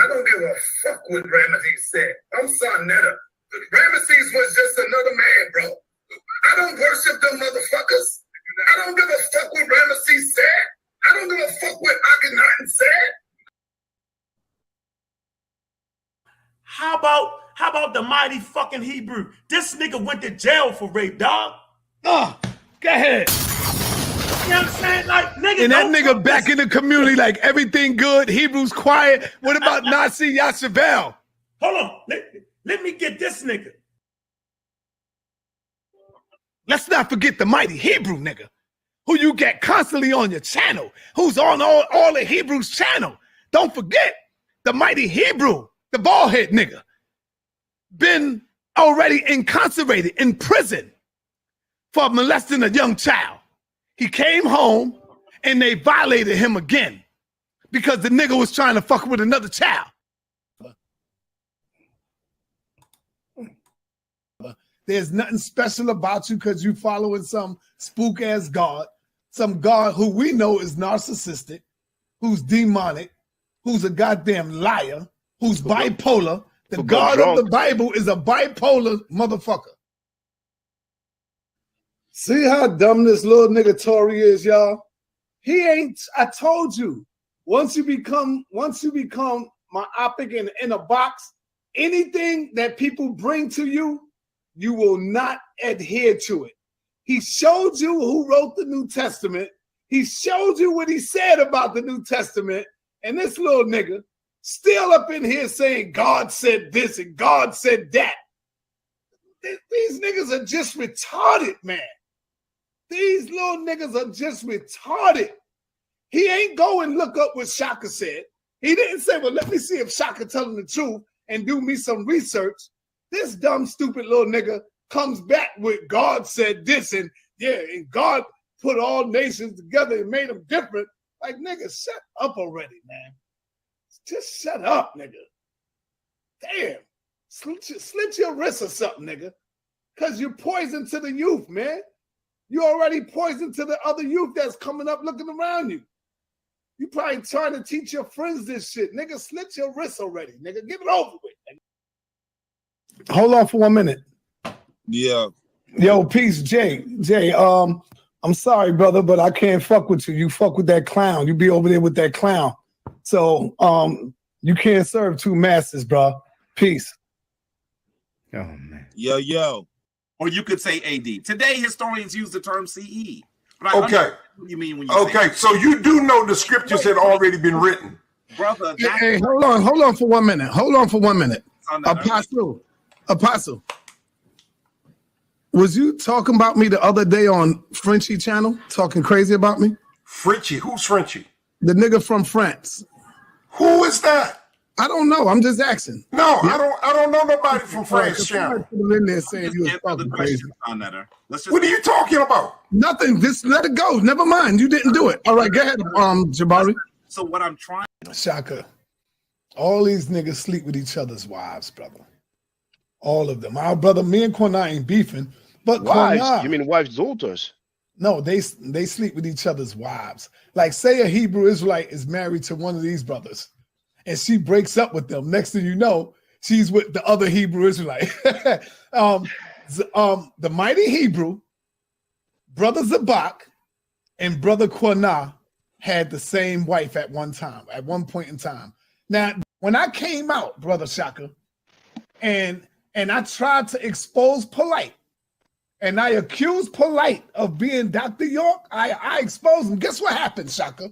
I don't give a fuck what Ramesses said. I'm sorry, Netta. Ramesses was just another man, bro. I don't worship them motherfuckers. I don't give a fuck what Ramesses said. I don't give a fuck what Akhenaten said. How about the mighty fucking Hebrew? This nigga went to jail for rape, dog. Oh, go ahead. You know what I'm saying? Like, nigga, and that nigga back in the community, like everything good. Hebrews quiet. What about Nazi Yashabel? Hold on. Let me get this nigga. Let's not forget the mighty Hebrew nigga, who you get constantly on your channel, who's on all the Hebrews channel. Don't forget the mighty Hebrew, the bald head nigga, been already incarcerated in prison for molesting a young child. He came home and they violated him again because the nigga was trying to fuck with another child. There's nothing special about you because you following some spook ass God, some God who we know is narcissistic, who's demonic, who's a goddamn liar, who's bipolar. The God of the Bible is a bipolar motherfucker. See how dumb this little nigga Tory is, y'all? He ain't, I told you, once you become myopic and in a box, anything that people bring to you, you will not adhere to it. He showed you who wrote the New Testament. He showed you what he said about the New Testament. And this little nigga still up in here saying God said this and God said that. These niggas are just retarded, man. These little niggas are just retarded. He ain't go and look up what Shaka said. He didn't say, well, let me see if Shaka telling the truth and do me some research. This dumb, stupid little nigga comes back with God said this and yeah, and God put all nations together and made them different. Like, nigga, shut up already, man. Just shut up, nigga. Damn. Slit your wrist or something, nigga. Because you're poison to the youth, man. You're already poison to the other youth that's coming up looking around you. You probably trying to teach your friends this shit. Nigga, slit your wrist already, nigga. Get it over with, nigga. Hold on for 1 minute. Yeah. Yo, peace, Jay. Jay, I'm sorry, brother, but I can't fuck with you. You fuck with that clown. You be over there with that clown. So, you can't serve two masters, bro. Peace. Oh, man. Yo. Or you could say AD. Today, historians use the term CE. But Okay. What you mean when you say So you do know the scriptures had already been written. brother? Hey, hold on for 1 minute. Hold on for 1 minute. Apostle. Was you talking about me the other day on Frenchie channel? Talking crazy about me? Frenchie? Who's Frenchie? The nigga from France. Who is that? I don't know. I'm just asking. No, I don't know nobody from France channel. In there saying you was talking crazy. What are you talking about? Nothing. Just let it go. Never mind. You didn't do it. All right, go ahead, Jabari. So what I'm trying. Shaka. All these niggas sleep with each other's wives, brother. All of them. Our brother, me and Quana ain't beefing, but Wives? Quana, You mean wives' daughters? no, they sleep with each other's wives. Like, say a Hebrew Israelite is married to one of these brothers, and she breaks up with them. Next thing you know, she's with the other Hebrew Israelite. The mighty Hebrew, brother Zabak, and brother Quana had the same wife at one time, at one point in time. Now, when I came out, brother Shaka, and I tried to expose Polight, and I accused Polight of being Dr. York, I exposed him. Guess what happened, Shaka?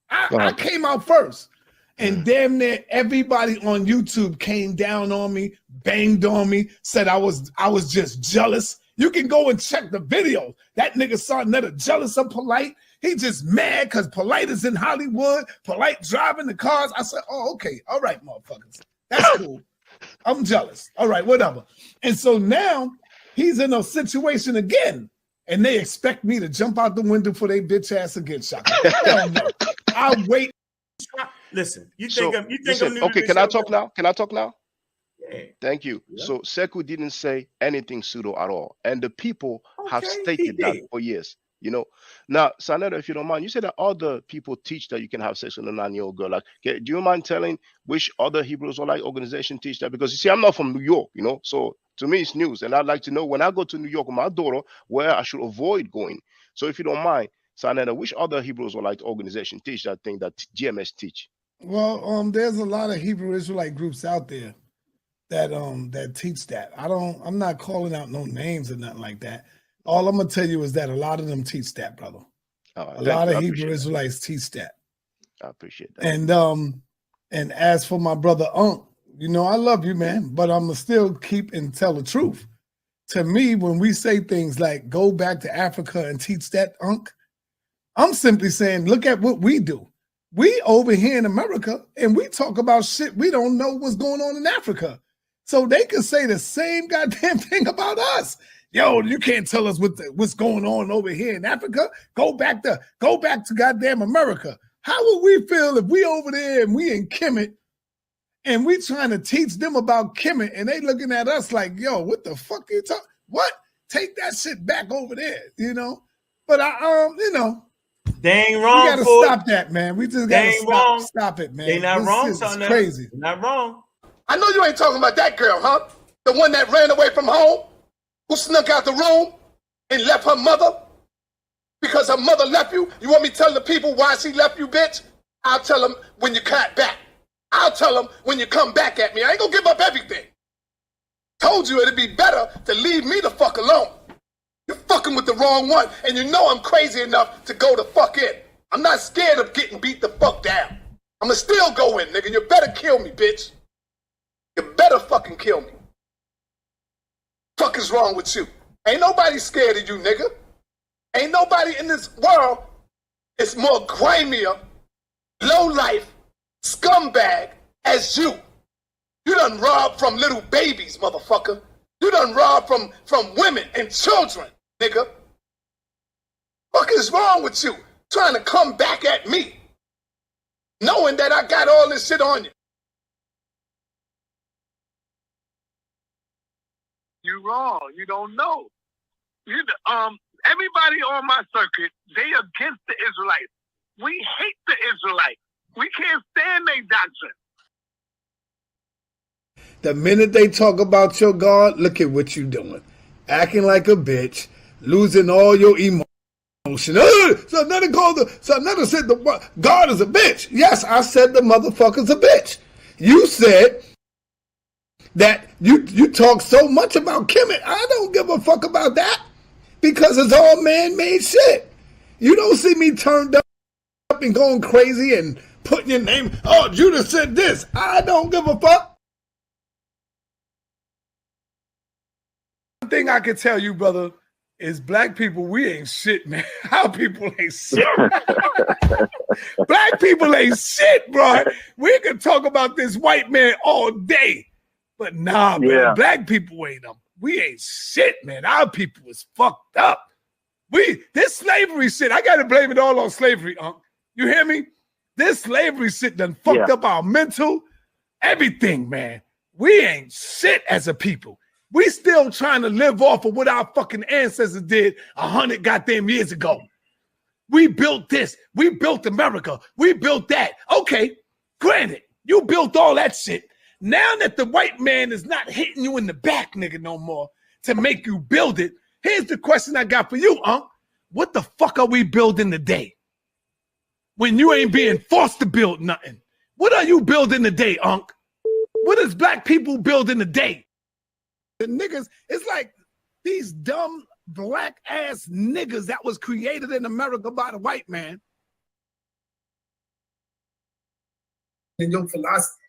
I came out first. And damn near everybody on YouTube came down on me, banged on me, said I was just jealous. You can go and check the video. That nigga saw Neter jealous of Polight. He just mad because Polight is in Hollywood. Polight driving the cars. I said, oh, okay. All right, motherfuckers. That's cool. I'm jealous. All right, whatever. And so now he's in a situation again, and they expect me to jump out the window for their bitch ass again, Shaka. Hell no. I'll wait. Listen, Okay, can I talk now? Can I talk now? Yeah. Thank you. Yeah. So Sekou didn't say anything pseudo at all, and the people have stated that for years. You know, now, Sanada, if you don't mind, you said that other people teach that you can have sex with a 9-year-old girl. Like, do you mind telling which other Hebrew Israelite organization teach that? Because you see, I'm not from New York, you know, so to me it's news, and I'd like to know when I go to New York with my daughter where I should avoid going. So if you don't mind, Sanada, which other Hebrew Israelite organization teach that thing that GMS teach? Well, there's a lot of Hebrew Israelite groups out there that that teach that. I'm not calling out no names or nothing like that. All I'm gonna tell you is that a lot of them teach that, brother. A lot of Hebrew Israelites teach that. I appreciate that. And as for my brother Unc, you know, I love you, man, but I'm gonna still keep and tell the truth. To me, when we say things like go back to Africa and teach that, Unc, I'm simply saying, look at what we do. We over here in America, and we talk about shit we don't know what's going on in Africa. So they can say the same goddamn thing about us. Yo, you can't tell us what's going on over here in Africa. Go back to goddamn America. How would we feel if we over there and we in Kemet and we trying to teach them about Kemet and they looking at us like, yo, what the fuck are you talking? What? Take that shit back over there, you know? But you know, they ain't wrong. We gotta stop that, man. We just gotta stop it, man. They not wrong, This is son. crazy. Not wrong. I know you ain't talking about that girl, huh? The one that ran away from home, who snuck out the room and left her mother because her mother left you. You want me to tell the people why she left you, bitch? I'll tell them when you cut back. I'll tell them when you come back at me. I ain't gonna give up everything. Told you it'd be better to leave me the fuck alone. You're fucking with the wrong one, and you know I'm crazy enough to go the fuck in. I'm not scared of getting beat the fuck down. I'ma still go in, nigga. You better kill me, bitch. You better fucking kill me. Fuck is wrong with you? Ain't nobody scared of you, nigga. Ain't nobody in this world is more grimier, low life, scumbag as you. You done robbed from little babies, motherfucker. You done robbed from women and children, nigga. Fuck is wrong with you? Trying to come back at me, knowing that I got all this shit on you. You wrong. You don't know. Everybody on my circuit, they against the Israelites. We hate the Israelites. We can't stand their doctrine. The minute they talk about your God, look at what you doing. Acting like a bitch, losing all your emotion. So another said the God is a bitch. Yes, I said the motherfucker's a bitch. You said that you talk so much about Kemet. I don't give a fuck about that because it's all man-made shit. You don't see me turned up and going crazy and putting your name. Oh, Judah said this. I don't give a fuck. One thing I can tell you, brother, is black people, we ain't shit, man. Our people ain't shit. Black people ain't shit, bro. We can talk about this white man all day. But nah, man, black people ain't them. We ain't shit, man. Our people is fucked up. This slavery shit, I gotta blame it all on slavery, You hear me? This slavery shit done fucked up our mental, everything, man. We ain't shit as a people. We still trying to live off of what our fucking ancestors did 100 goddamn years ago. We built this. We built America. We built that. Okay, granted, you built all that shit. Now that the white man is not hitting you in the back, nigga, no more to make you build it, here's the question I got for you, What the fuck are we building today? When you ain't being forced to build nothing. What are you building today, What is black people building today? The niggas, it's like these dumb black ass niggas that was created in America by the white man. In your philosophy.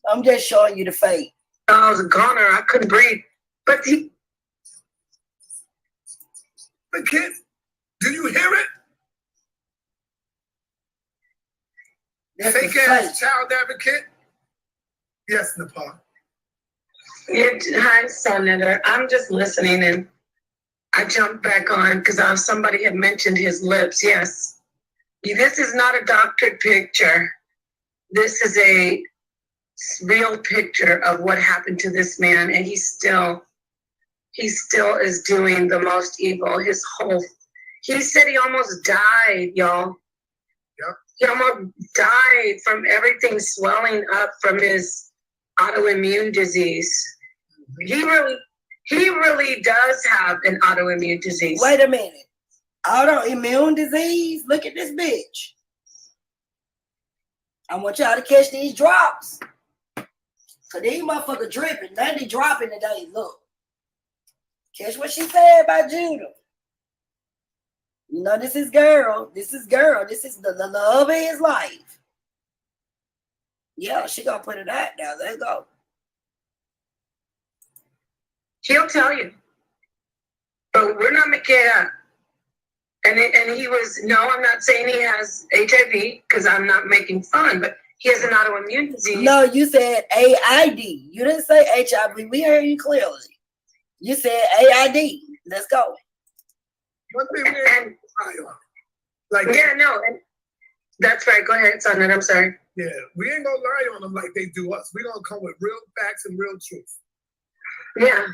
I'm just showing you the fate. I was a goner. I couldn't breathe. But the kid, do you hear it? That's fake ass child advocate. Yes, Napah. Hi, Neter. I'm just listening, and I jumped back on because somebody had mentioned his lips. Yes, this is not a doctored picture. This is a real picture of what happened to this man, and he still is doing the most evil. He said he almost died, y'all. Yep. He almost died from everything swelling up from his autoimmune disease. He really does have an autoimmune disease. Wait a minute. Autoimmune disease? Look at this bitch. I want y'all to catch these drops. Cause these motherfuckers dripping. Now they dropping today. Look. Catch what she said about Judah. You know, this is girl. This is the love of his life. Yeah, she gonna put it out now. There you go. He'll tell you. But we're not making it up. And he was, no, I'm not saying he has HIV because I'm not making fun, but he has an autoimmune disease. No, you said AID. You didn't say HIV. We heard you clearly. You said AID. Let's go. One thing we ain't that's right. Go ahead, son. I'm sorry. Yeah, we ain't gonna lie on them like they do us. We're gonna come with real facts and real truth. Yeah.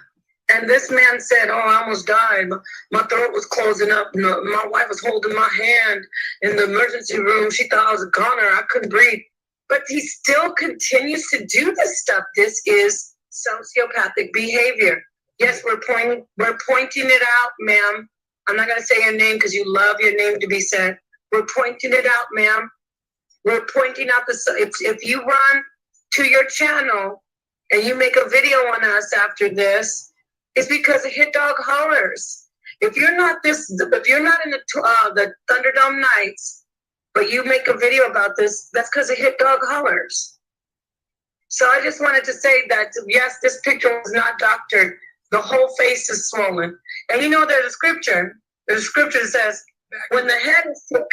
And this man said, oh, I almost died. My throat was closing up. My wife was holding my hand in the emergency room. She thought I was a goner. I couldn't breathe. But he still continues to do this stuff. This is sociopathic behavior. Yes, we're pointing it out, ma'am. I'm not going to say your name because you love your name to be said. We're pointing it out, ma'am. We're pointing out if you run to your channel and you make a video on us after this, it's because of Hit Dog Hollers. If you're not in the Thunderdome Nights, but you make a video about this, that's because of Hit Dog Hollers. So I just wanted to say that, yes, this picture was not doctored. The whole face is swollen. And you know, there's a scripture that says, when the head is sick,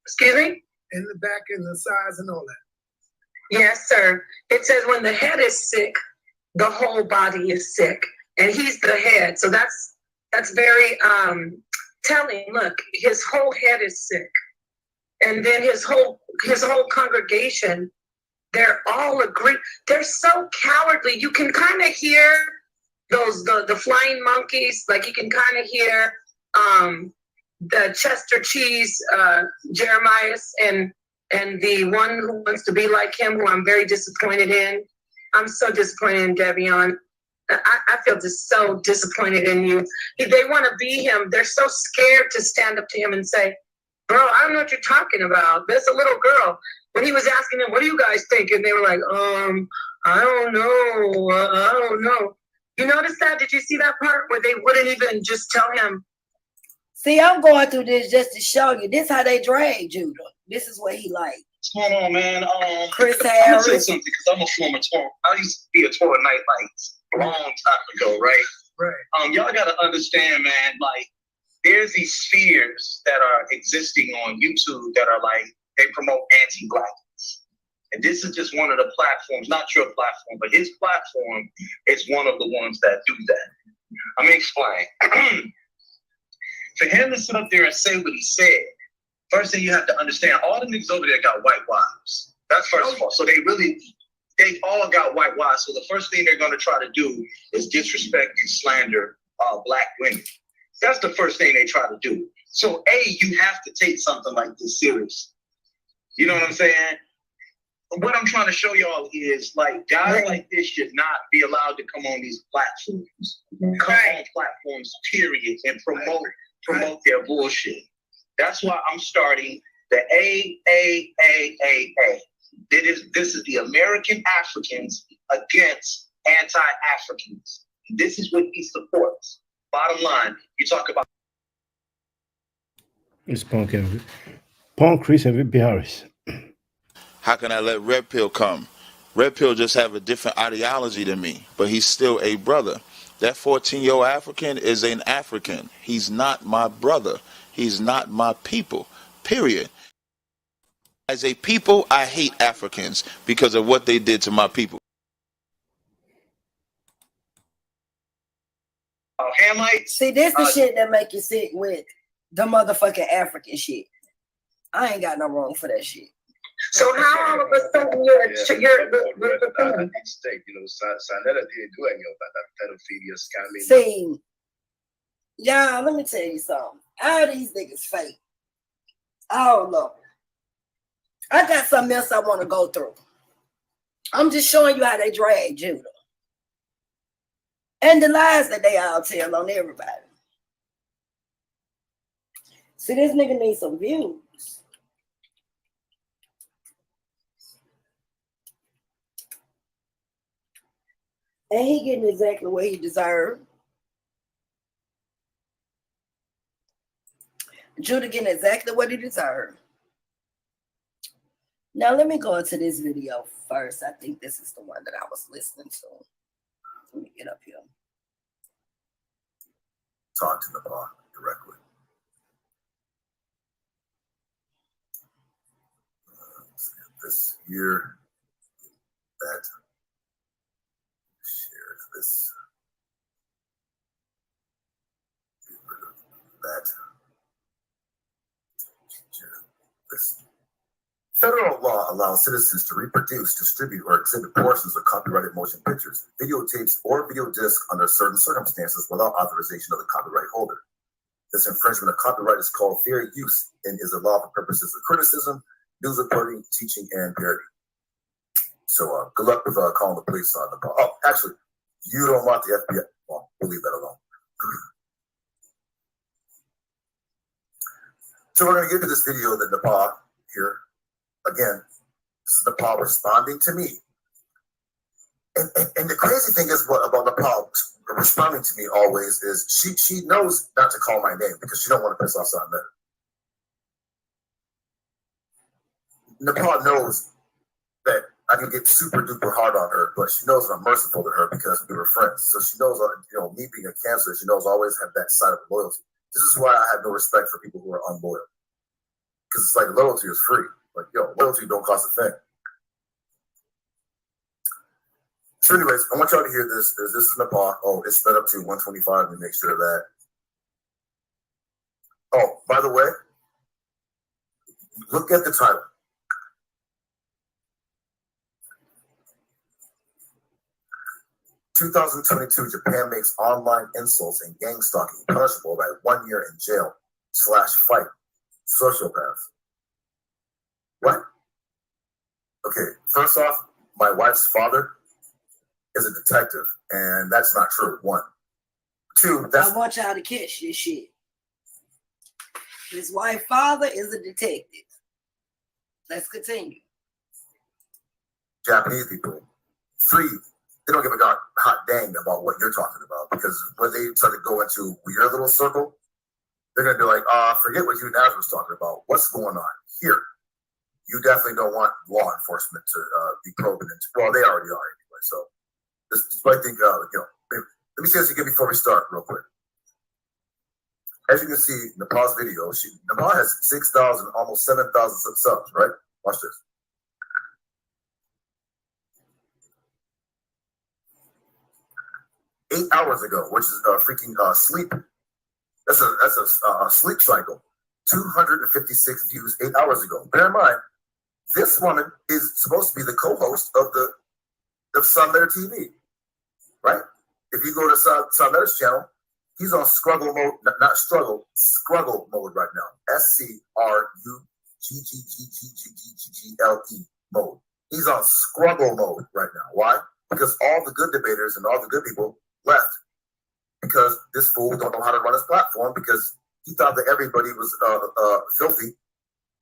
excuse me? In the back and the sides and all that. Yes, sir. It says when the head is sick, the whole body is sick. And he's the head. So that's very telling. Look, his whole head is sick. And then his whole congregation, they're all agree. They're so cowardly. You can kind of hear the flying monkeys. Like you can kind of hear the Chester Cheese, Jeremias, and the one who wants to be like him, who I'm very disappointed in. I'm so disappointed in Devion. I feel just so disappointed in you. They want to be him. They're so scared to stand up to him and say, bro, I don't know what you're talking about. There's a little girl. When he was asking them, what do you guys think? And they were like, I don't know. I don't know. You notice that? Did you see that part where they wouldn't even just tell him? See, I'm going through this just to show you. This how they drag Judah. This is what he like. What's going on, man? Chris I'm gonna Harris. say something because I'm a former tour. I used to be a tour night lights a long time ago, right? Right. Y'all gotta understand, man. Like, there's these spheres that are existing on YouTube that are like they promote anti-blackness, and this is just one of the platforms. Not your platform, but his platform is one of the ones that do that. Let me explain. For him to sit up there and say what he said, first thing you have to understand, all the niggas over there got white wives. That's first of all. So they all got white wives. So the first thing they're going to try to do is disrespect and slander black women. That's the first thing they try to do. So you have to take something like this serious. You know what I'm saying? What I'm trying to show y'all is like guys like this should not be allowed to come on these platforms. Come on platforms, period, and promote their bullshit. That's why I'm starting the AAAAA. This is the American Africans against anti-Africans. This is what he supports. Bottom line, you talk about. It's Punk Chris and VP Harris. How can I let Red Pill come? Red Pill just have a different ideology than me, but he's still a brother. That 14-year-old African is an African. He's not my brother. He's not my people, period. As a people, I hate Africans because of what they did to my people. See, this the shit that make you sick with the motherfucking African shit. I ain't got no wrong for that shit. So how all of a sudden you're I state, you know, Sanetta didn't do anything about that pedophilia scamming. See, y'all, let me tell you something. All these niggas fake. I don't know. I got something else I want to go through. I'm just showing you how they drag Judah. And the lies that they all tell on everybody. See, this nigga needs some views. And he getting exactly what he deserved. Judah getting exactly what he deserved. Now let me go into this video first. I think this is the one that I was listening to. Let me get up here. Talk to Napah directly. This here, that, share this, get rid of that, share this. Federal law allows citizens to reproduce, distribute, or exhibit portions of copyrighted motion pictures, videotapes, or video discs under certain circumstances without authorization of the copyright holder. This infringement of copyright is called fair use and is a law for purposes of criticism, news reporting, teaching, and parody. So good luck with calling the police on the call. Oh, actually, you don't want the FBI. Well, we'll leave that alone. So we're going to get to this video that Napah here. Again, this is Napah responding to me. And the crazy thing is about Napah responding to me always is she knows not to call my name because she don't want to piss off Sanetta. Napah knows that I can get super duper hard on her, but she knows that I'm merciful to her because we were friends. So she knows, me being a Cancer, she knows I always have that side of loyalty. This is why I have no respect for people who are unloyal. Because it's like loyalty is free. Like, loyalty don't cost a thing. So anyways, I want y'all to hear this. This is Napah. Oh, it's sped up to 125. Let me make sure of that. Oh, by the way, look at the title. 2022, Japan makes online insults and gang stalking punishable by 1 year in jail / fight sociopaths. What? Okay, first off, my wife's father is a detective, and that's not true. 1. 2, that's... I want y'all to catch this shit. His wife's father is a detective. Let's continue. Japanese people. 3, they don't give a hot dang about what you're talking about, because when they start to go into your little circle, they're going to be like, forget what you and Naz was talking about. What's going on here? You definitely don't want law enforcement to be probing into. Well, they already are anyway. So, I think, let me say this again before we start, real quick. As you can see, Napah's video, Napah has 6,000, almost 7,000 subs, right? Watch this. "8 hours ago," which is freaking sleep. That's a sleep cycle. 256 views 8 hours ago. Bear in mind, this woman is supposed to be the co-host of Sunler TV, right? If you go to Sunler's channel, he's on struggle mode, not struggle, scruggle mode right now. SCRUGGGGGGGLE mode. He's on scruggle mode right now. Why? Because all the good debaters and all the good people left because this fool don't know how to run his platform, because he thought that everybody was filthy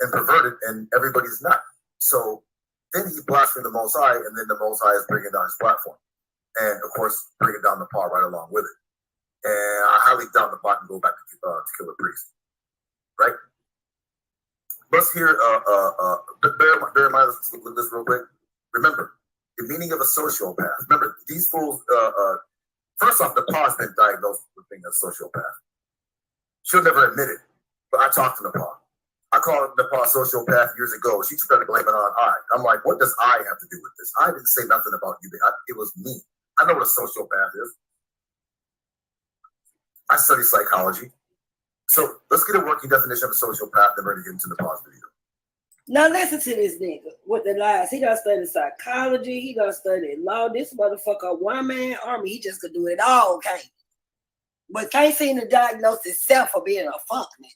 and perverted and everybody's not. So then he blasphemed the Most High, and then the Most High is bringing down his platform. And of course, bringing down Napah right along with it. And I highly doubt Napah can go back to Killer Priest, right? Let's hear, bear in mind, let's look at this real quick. Remember, the meaning of a sociopath. Remember, these fools, first off, Napah's been diagnosed with being a sociopath. She'll never admit it, but I talked to Napah. I called Napah a sociopath years ago. She started blaming it on I. I'm like, what does I have to do with this? I didn't say nothing about you. It was me. I know what a sociopath is. I study psychology. So let's get a working definition of a sociopath, then we're going to get into Napah's video. Now listen to this nigga with the lies. He done studied psychology. He done studied law. This motherfucker, one-man army. He just could do it all, can't he? But can't seem to diagnose himself for being a fuck nigga.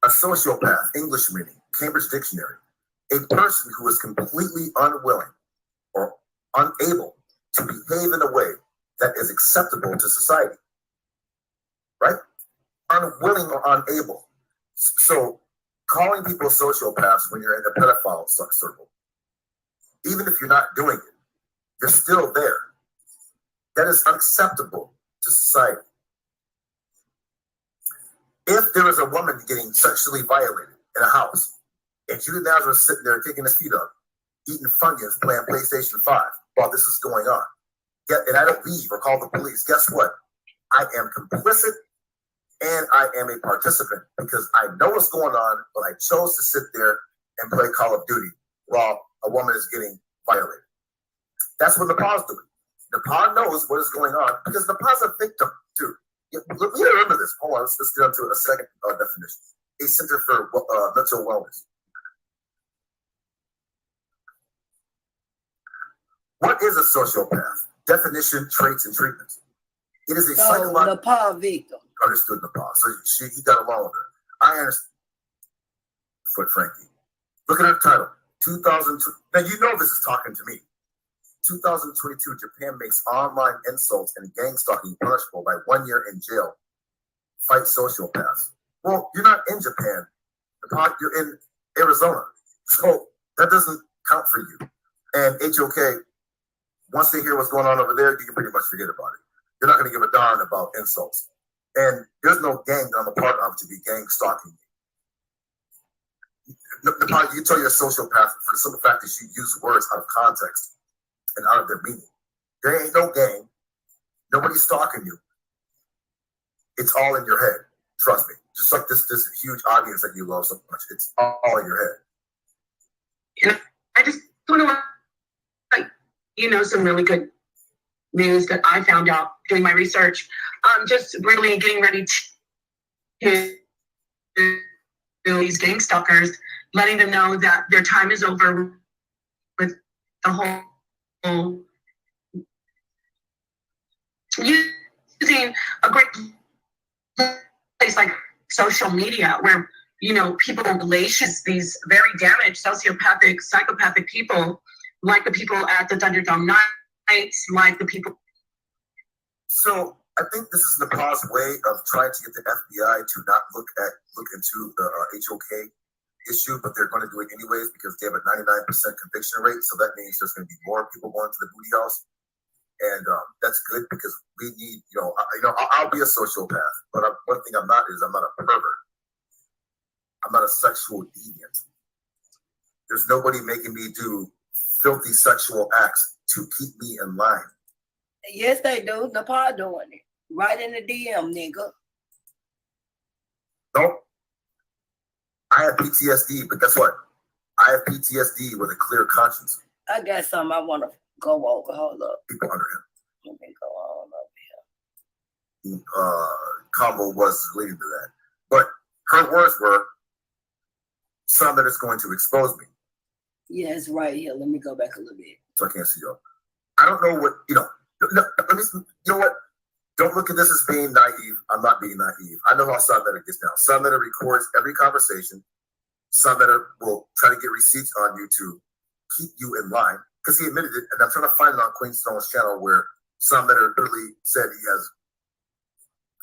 A sociopath, English meaning, Cambridge Dictionary. A person who is completely unwilling or unable to behave in a way that is acceptable to society. Right? Unwilling or unable. So calling people sociopaths when you're in a pedophile circle, even if you're not doing it, you're still there. That is unacceptable to society. If there is a woman getting sexually violated in a house, and Judah Nazareth sitting there kicking his feet up, eating Funyuns, playing PlayStation 5 while this is going on, and I don't leave or call the police, guess what? I am complicit and I am a participant, because I know what's going on, but I chose to sit there and play Call of Duty while a woman is getting violated. That's what Napah's doing. Napah knows what is going on, because Napah's a victim too. Let me remember this. Hold on, let's get into a second definition. A Center for Mental Wellness. What is a sociopath? Definition, traits, and treatments. It is a psychological... Napah victim. Understood Napah. So he got along with her. I understand. Foot Frankie. Look at her title. 2002. Now you know this is talking to me. 2022, Japan makes online insults and gang stalking punishable by 1 year in jail. Fight sociopaths. Well, you're not in Japan. You're in Arizona. So that doesn't count for you. And HOK, once they hear what's going on over there, you can pretty much forget about it. You're not going to give a darn about insults. And there's no gang that I'm a part of to be gang stalking you. Napah, you can tell you're a sociopath for the simple fact that you use words out of context and out of their meaning. There ain't no gang. Nobody's stalking you. It's all in your head. Trust me. Just like this huge audience that you love so much. It's all in your head. And I just want to, some really good news that I found out doing my research. Just really getting ready to these gang stalkers, letting them know that their time is over with the whole using a great place like social media where, you know, people relations, these very damaged, sociopathic, psychopathic people, like the people at the Thunderdome Nights, like the people. So I think this is Napah's way of trying to get the FBI to not look into the HOK issue, but they're going to do it anyways because they have a 99% conviction rate. So that means there's going to be more people going to the booty house, and that's good because we need, I'll be a sociopath, but one thing I'm not is I'm not a pervert. I'm not a sexual deviant. There's nobody making me do filthy sexual acts to keep me in line. Yes, they do. Napah doing it. Right in the DM, nigga. Nope. I have PTSD, but guess what? I have PTSD with a clear conscience. I got something I want to go over. Hold up. People under him. Let me go on up here. Combo was leading to that. But her words were, son that is going to expose me. Yeah, it's right here. Let me go back a little bit. So I can't see you. I don't know what, what? Don't look at this as being naive. I'm not being naive. I know how Son Neter gets down. Son Neter records every conversation. Son Neter will try to get receipts on you to keep you in line. Because he admitted it, and I'm trying to find it on Queen Stone's channel where Son Neter literally said he has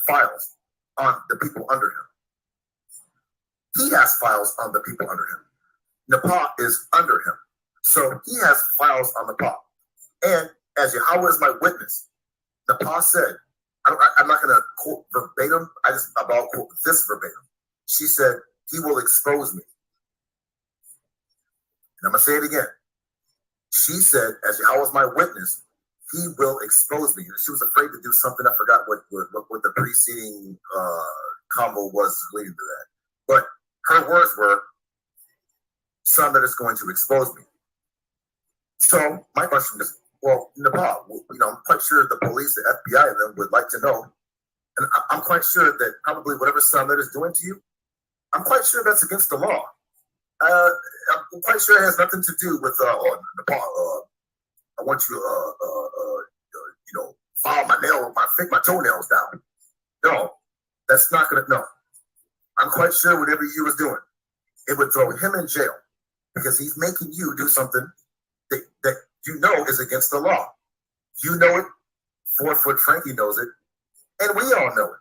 files on the people under him. He has files on the people under him. Napah is under him. So he has files on Napah. And as Yahweh is my witness, Napah said, I'm not going to quote verbatim. I'll quote this verbatim. She said, he will expose me. And I'm going to say it again. She said, as Yahweh is my witness, he will expose me. She was afraid to do something. I forgot what the preceding combo was leading to that. But her words were, son that is going to expose me. So my question is, well, Napah, I'm quite sure the police, the FBI, and them would like to know. And I'm quite sure that probably whatever Son Neter is doing to you, I'm quite sure that's against the law. I'm quite sure it has nothing to do with Napah. I want you to, file my nail, fake my toenails down. No, that's not gonna. No, I'm quite sure whatever you was doing, it would throw him in jail because he's making you do something that you know is against the law. You know it. 4-foot Frankie knows it, and we all know it.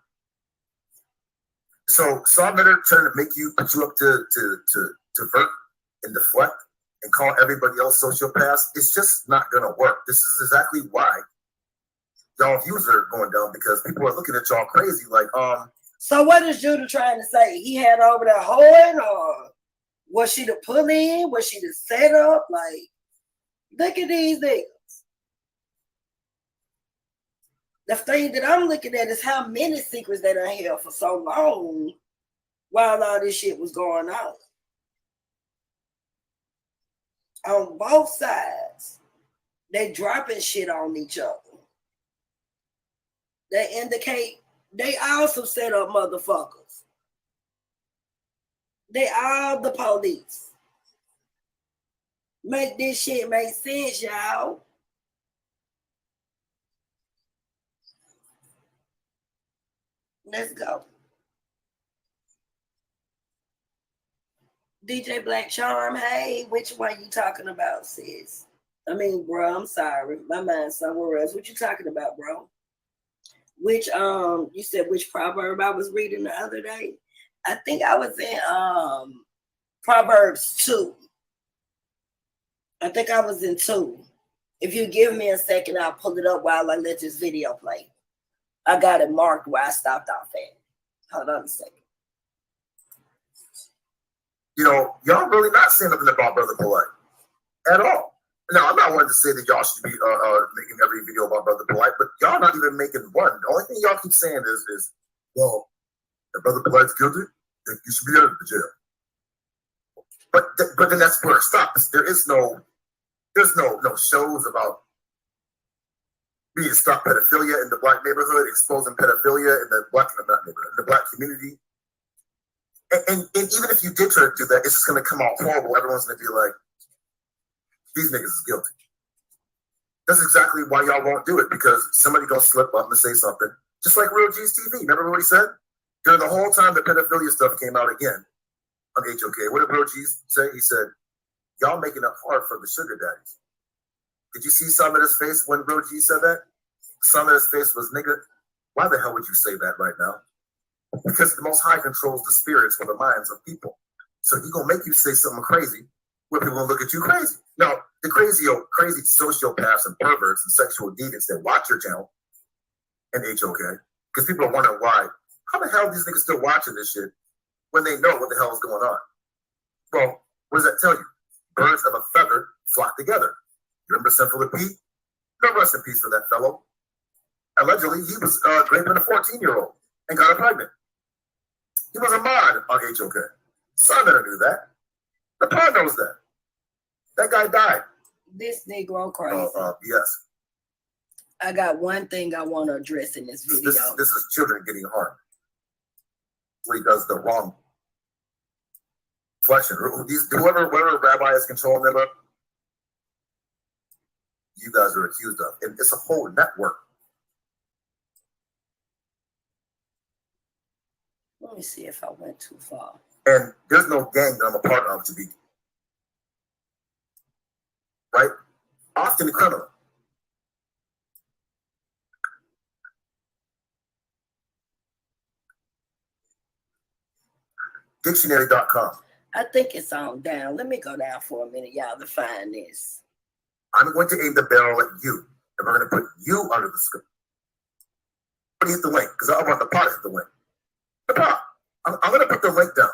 So Son Neter trying to put you up to vert and deflect and call everybody else sociopaths, it's just not gonna work. This is exactly why y'all views are going down, because people are looking at y'all crazy. Like, So what is Judah trying to say? He had over there hoeing, or was she the pull in? Was she the setup? Like, look at these niggas. The thing that I'm looking at is how many secrets that I held for so long while all this shit was going on. On both sides, they dropping shit on each other. They indicate they also set up motherfuckers. They all the police. Make this shit make sense, y'all. Let's go. DJ Black Charm, hey, which one you talking about, sis? I mean, bro, I'm sorry. My mind's somewhere else. What you talking about, bro? Which, you said which proverb I was reading the other day? I think I was in Proverbs 2. I think I was in 2. If you give me a second, I'll pull it up while I let this video play. I got it marked where I stopped off at. Hold on a second. Y'all really not saying nothing about Brother Polight at all. Now, I'm not wanting to say that y'all should be making every video about Brother Polight, but y'all not even making one. The only thing y'all keep saying is, well, if Brother Polight's guilty, then you should be out of the jail. But then that's where it stops. There's no shows about being to stop pedophilia in the black neighborhood, exposing pedophilia in the black community. And even if you did try to do that, it's just going to come out horrible. Everyone's going to be like, these niggas is guilty. That's exactly why y'all won't do it, because somebody gonna slip up and say something. Just like Real G's TV. Remember what he said? During the whole time the pedophilia stuff came out again on HOK, what did Real G say? He said, y'all making it hard for the sugar daddies. Did you see some of his face when Real G said that? Some of his face was, nigga, why the hell would you say that right now? Because the Most High controls the spirits or the minds of people. So he gonna make you say something crazy where people will look at you crazy. Now, the crazy sociopaths and perverts and sexual deviants that watch your channel and HOK, because people are wondering why, how the hell are these niggas still watching this shit when they know what the hell is going on? Well, what does that tell you? Birds of a feather flock together. You remember Sinful Pete? No, rest in peace for that fellow. Allegedly, he was raping a 14-year-old and got her pregnant. He was a mod on HOK. Simon knew that. The pod knows that. That guy died. This Negro crazy. Yes. I got one thing I want to address in this video. This is children getting harmed. What he does the wrong flexion. Whoever rabbi is controlling them, you guys are accused of. And it's a whole network. Let me see if I went too far. And there's no gang that I'm a part of to be. Right? Often the criminal. Dictionary.com. I think it's on down. Let me go down for a minute, y'all, to find this. I'm going to aim the barrel at you, and we're going to put you under the scope. Hit the link, because I want the pot to hit the link. The pot. I'm going to put the link down.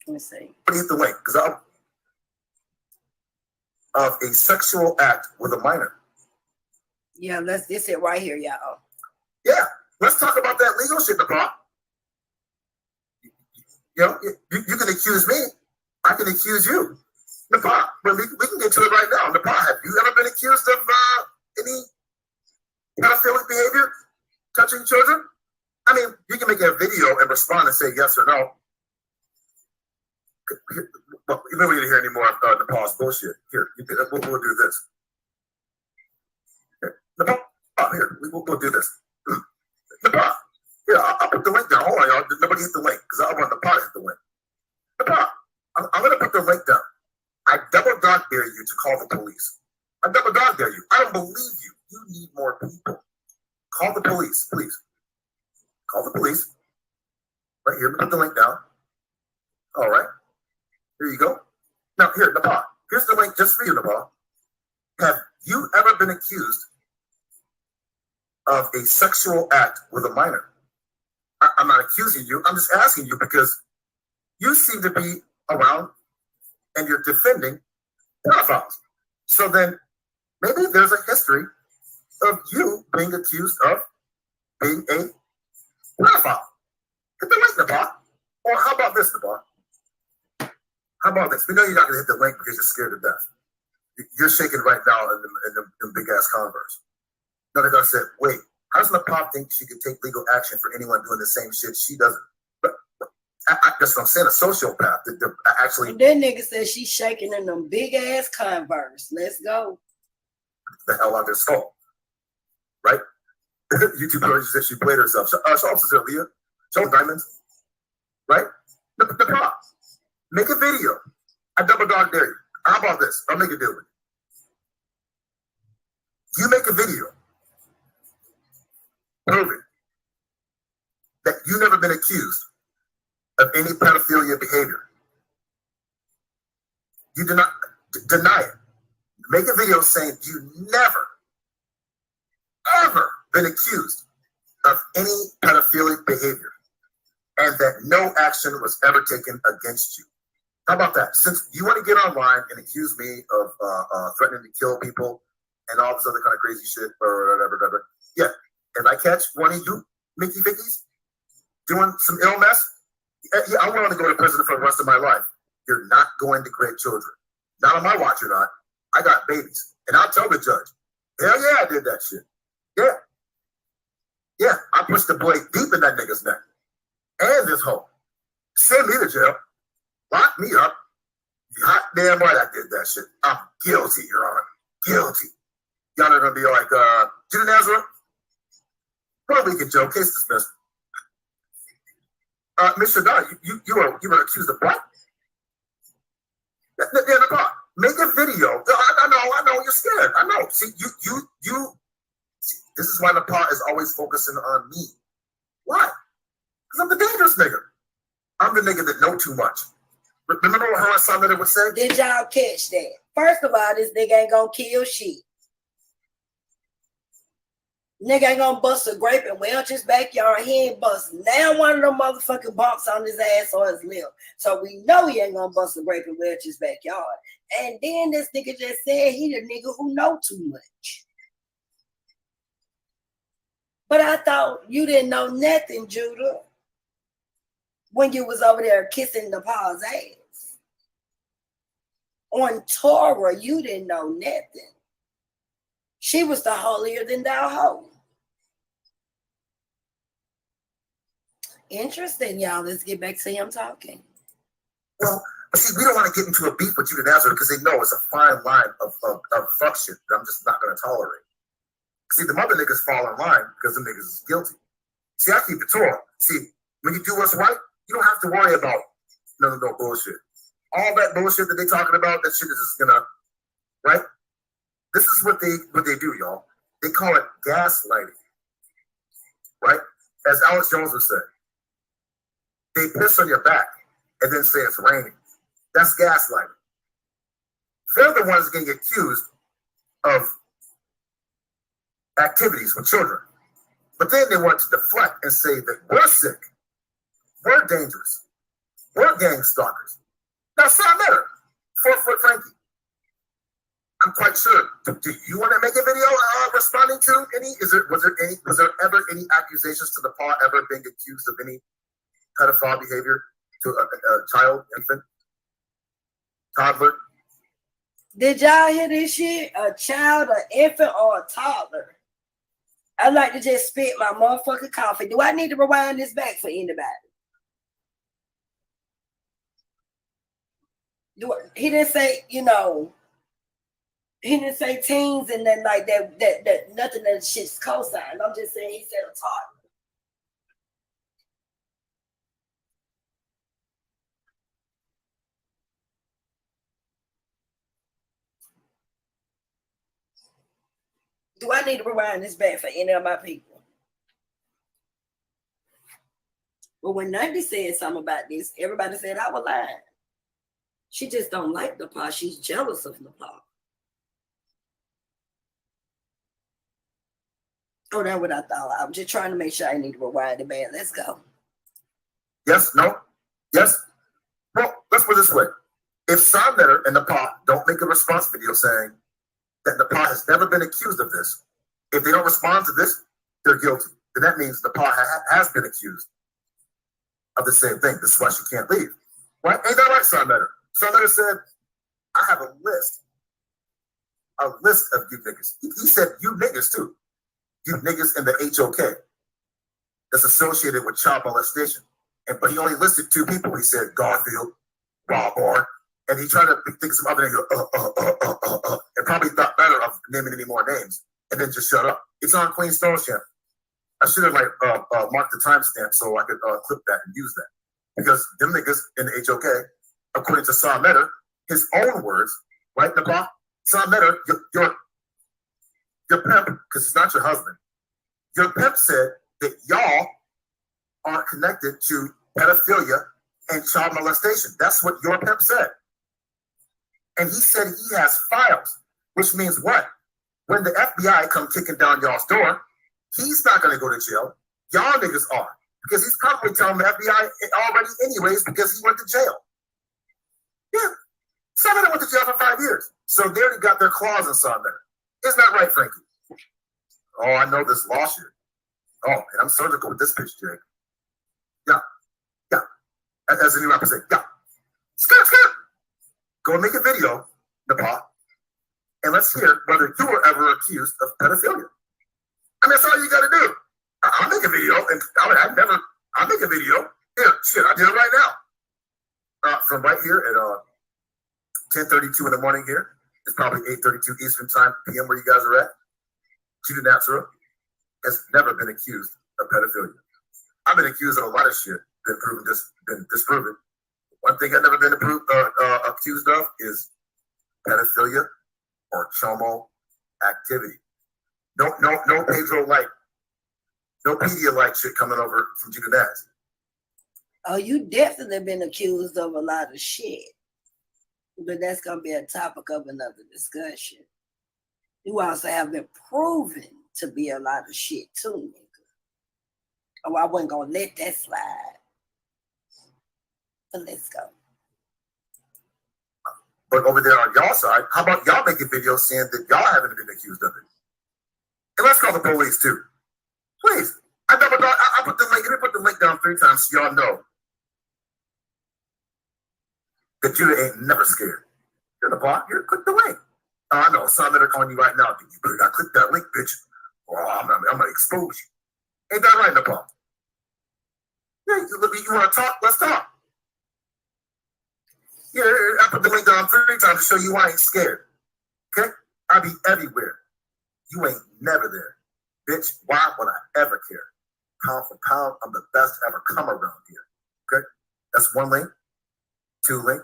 Let me see. Hit the link, because of a sexual act with a minor. Yeah, this it right here, y'all. Yeah, let's talk about that legal shit, Napah. You know, you can accuse me. I can accuse you. Napah, but we can get to it right now. Napah, have you ever been accused of any pedophilic behavior, touching children? I mean, you can make a video and respond and say yes or no. Well, you don't need to hear any more of Napah's bullshit. Here, we'll do this. Here, Napah, here, we'll do this. Napah, here, I'll put the link down. Hold on, y'all. Nobody hit the link, because I want Napah to hit the link. Napah, I'm going to put the link down. I double dog dare you to call the police. I double dog dare you. I don't believe you. You need more people. Call the police, please. Call the police. Right here, put the link down. All right. Here you go. Now, here, Napah. Here's the link just for you, Napah. Have you ever been accused of a sexual act with a minor? I'm not accusing you. I'm just asking you because you seem to be around and you're defending pedophiles. So then maybe there's a history of you being accused of being a pedophile. Hit the link, Napah. Or how about this, Napah? How about this? We know you're not going to hit the link because you're scared to death. You're shaking right now in the big ass Converse. Now they're going to say, wait, how does Napah think she could take legal action for anyone doing the same shit she doesn't? But that's what I'm saying, a sociopath. They're actually. And that nigga said she's shaking in them big ass Converse. Let's go. The hell out of this hole. Right? YouTube girl said she played herself. Show off Sister Leah. Show diamonds. Right? Napah. Make a video. I double dog dare you. How about this? I'll make a deal with you. You make a video proving that you've never been accused of any pedophilia behavior. You do not deny it. Make a video saying you never, ever been accused of any pedophilic behavior and that no action was ever taken against you. How about that? Since you want to get online and accuse me of threatening to kill people and all this other kind of crazy shit or whatever, yeah. If I catch one of you Mickey Vickies doing some ill mess, yeah, I want to go to prison for the rest of my life. You're not going to grade children. Not on my watch, you're not. I got babies. And I'll tell the judge, hell yeah, I did that shit. Yeah. Yeah, I pushed the blade deep in that nigga's neck. and this hoe. Send me to jail. Lock me up. You hot damn right I did that shit. I'm guilty, Your Honor. Guilty. Y'all are gonna be like, Neter Napah? Well, we can joke. Case dismissed. Mr. Don, you were accused of what? Napah, make a video. I know you're scared. I know. See, you. This is why Napah is always focusing on me. Why? Because I'm the dangerous nigga. I'm the nigga that know too much. Remember what her son would say? Did y'all catch that? First of all, this nigga ain't gonna kill shit. Nigga ain't gonna bust a grape in Welch's backyard. He ain't busting. Now one of them motherfucking bumps on his ass or his lip. So we know he ain't gonna bust a grape in Welch's backyard. And then this nigga just said he the nigga who know too much. But I thought you didn't know nothing, Judah, when you was over there kissing Napah's ass. On Torah, you didn't know nothing. She was the holier than thou hoe. Interesting, y'all. Let's get back to him talking. Well, see, we don't want to get into a beef with Neter Napah because they know it's a fine line of fuck shit that I'm just not going to tolerate. See, the mother niggas fall in line because the niggas is guilty. See, I keep it Torah. See, when you do what's right, you don't have to worry about no bullshit. All that bullshit that they talking about, that shit is just gonna, right? This is what they do, y'all. They call it gaslighting, right? As Alex Jones would say, they piss on your back and then say it's raining. That's gaslighting. They're the ones getting accused of activities with children. But then they want to deflect and say that we're sick, we're dangerous, we're gang stalkers. Now, Sam Neter, 4-foot Frankie, I'm quite sure. Do you want to make a video responding to any? Was there ever any accusations to Napah ever being accused of any pedophile behavior to a child, infant, toddler? Did y'all hear this shit? A child, an infant, or a toddler? I like to just spit my motherfucking coffee. Do I need to rewind this back for anybody? He didn't say, he didn't say teens and then like that nothing of the shit's cosigned. I'm just saying he said a toddler. Do I need to rewind this back for any of my people? But when 90 said something about this, everybody said I was lying. She just don't like Napah. She's jealous of Napah. Oh, that's what I thought. I'm just trying to make sure I need to rewind it back. Let's go. Yes, no, yes. Well, let's put it this way. If Sam Neter and Napah don't make a response video saying that Napah has never been accused of this, if they don't respond to this, they're guilty. Then that means Napah has been accused of the same thing. This is why she can't leave. Right? Ain't that right, Sam Neter? Sam Neter said, I have a list of you niggas. He said you niggas too. You niggas in the HOK that's associated with child molestation. But he only listed 2 people. He said Garfield, Rawborn, and he tried to think of some other nigga, and probably thought better of naming any more names, and then just shut up. It's on Queen Stone's channel. I should have marked the timestamp so I could clip that and use that. Because them niggas in the HOK, according to Sam Neter, his own words, right, Napah? Sam Neter, your pimp, because it's not your husband, your pimp said that y'all are connected to pedophilia and child molestation. That's what your pimp said. And he said he has files, which means what? When the FBI come kicking down y'all's door, he's not going to go to jail. Y'all niggas are. Because he's probably telling the FBI already anyways because he went to jail. Yeah. Sam Neter went to jail for 5 years. So they already got their claws in Sam Neter. Isn't that right, Frankie? Oh, I know this law shit. Oh, man, I'm surgical with this bitch, Jake. Yeah. Yeah. As a new rapper say, yeah. Skirt. Go and make a video, Napah, and let's hear whether you were ever accused of pedophilia. I mean, that's all you got to do. I'll make a video, and I'll make a video, Here, shit, I did it right now. From right here at 10:32 in the morning here. It's probably 8:32 Eastern Time PM where you guys are at. Judah Napah has never been accused of pedophilia. I've been accused of a lot of shit, been disproven. One thing I've never been accused of is pedophilia or chomo activity. No Pedro-like, no Pedia-like shit coming over from Judah Napah. Oh, you definitely been accused of a lot of shit. But that's going to be a topic of another discussion. You also have been proven to be a lot of shit too, nigga. Oh, I wasn't going to let that slide. But let's go. But over there on y'all side, how about y'all making videos saying that y'all haven't been accused of it? And let's call the police too. Please. I put the link. Let me put the link down 3 times so y'all know that Judah ain't never scared. You're the bot. Here, click the link. I know. Some that are calling you right now. You better not click that link, bitch. Or I'm gonna expose you. Ain't that right, Nepal? Yeah, you want to talk? Let's talk. Yeah, I put the link down 3 times to show you I ain't scared. Okay? I be everywhere. You ain't never there. Bitch, why would I ever care? Pound for pound, I'm the best ever come around here. Okay? That's 1 link, 2 link,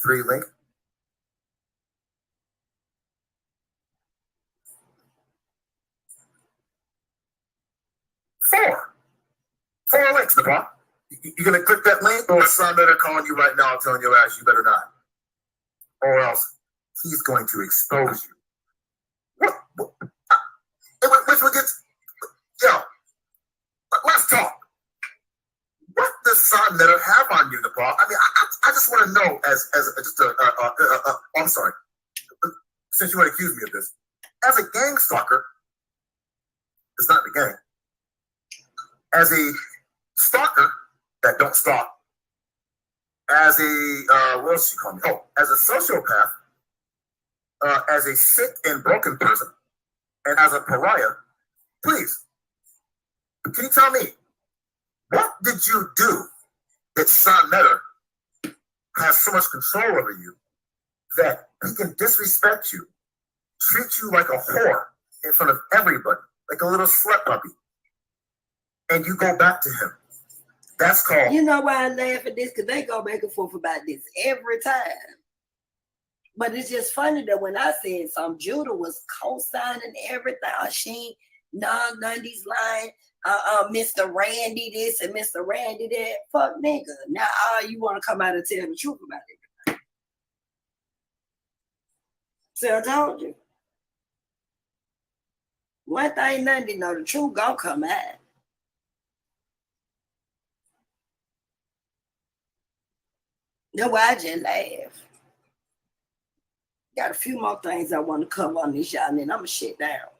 3 link. 4 links, Nepal. You gonna click that link, or some that are calling you right now telling your ass you better not, or else he's going to expose you. Which will get, yo, let's talk. What does Son Neter have on you, Nepal? I mean, I just want to know, as just I'm sorry, since you want to accuse me of this, as a gang stalker, it's not the gang. As a stalker that don't stalk, as a what else you call me? Oh, as a sociopath, as a sick and broken person, and as a pariah, please, can you tell me, what did you do that Son Neter has so much control over you that he can disrespect you, treat you like a whore in front of everybody, like a little slut puppy, and you go back to him? That's called... You know why I laugh at this? Because they go back and forth about this every time. But it's just funny that when I said something, Judah was co-signing everything. She none of these lying. Mr. Randy this and Mr. Randy that. Fuck nigga. Now you want to come out and tell the truth about everything. So I told you. One thing none didn't know, the truth gonna come out. That's why I just laugh. Got a few more things I want to cover on this, y'all, and then I'm going to shit down.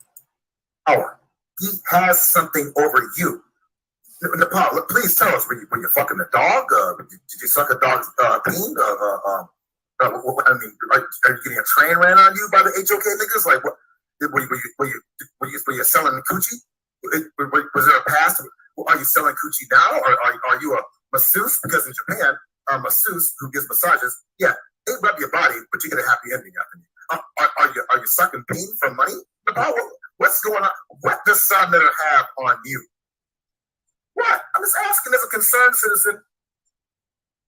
Oh, he has something over you. Nepal, please tell us, were you fucking a dog? Did you suck a dog's peen? I mean, are you getting a train ran on you by the HOK niggas? Like, what? Were you selling coochie? Was there a past? Are you selling coochie now? Or are you a masseuse? Because in Japan, a masseuse who gives massages, yeah, they rub your body, but you get a happy ending after me. Are you sucking peen for money? What's going on? What does Son Neter have on you? What? I'm just asking as a concerned citizen,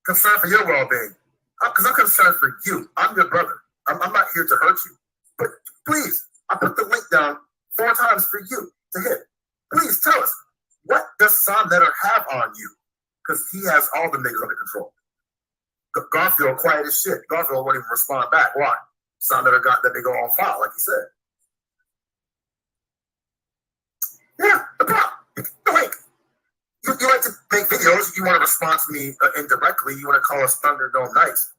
concerned for your well-being. Because I'm concerned for you. I'm your brother. I'm not here to hurt you. But please, I put the link down 4 times for you to hit. Please tell us, what does Son Neter have on you? Because he has all the niggas under control. Garfield quiet as shit. Garfield won't even respond back. Why? Son Neter got that nigga on file, like he said. Yeah, the problem. The link. You like to make videos. You want to respond to me indirectly. You want to call us Thunderdome Nights.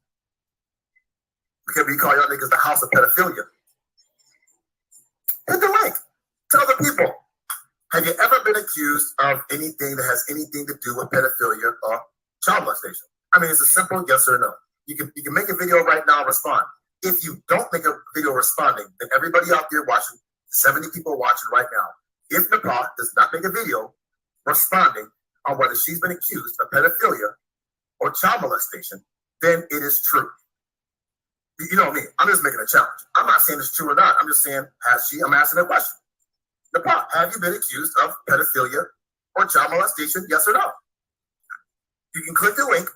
Because we call y'all niggas the house of pedophilia. Hit the link. Tell the people. Have you ever been accused of anything that has anything to do with pedophilia or child molestation? I mean, it's a simple yes or no. You can make a video right now and respond. If you don't make a video responding, then everybody out there watching, 70 people watching right now, if Napah does not make a video responding, on whether she's been accused of pedophilia or child molestation, then it is true. You know me, I'm just making a challenge. I'm not saying it's true or not. I'm just saying, I'm asking a question. Napah, have you been accused of pedophilia or child molestation, yes or no? You can click the link,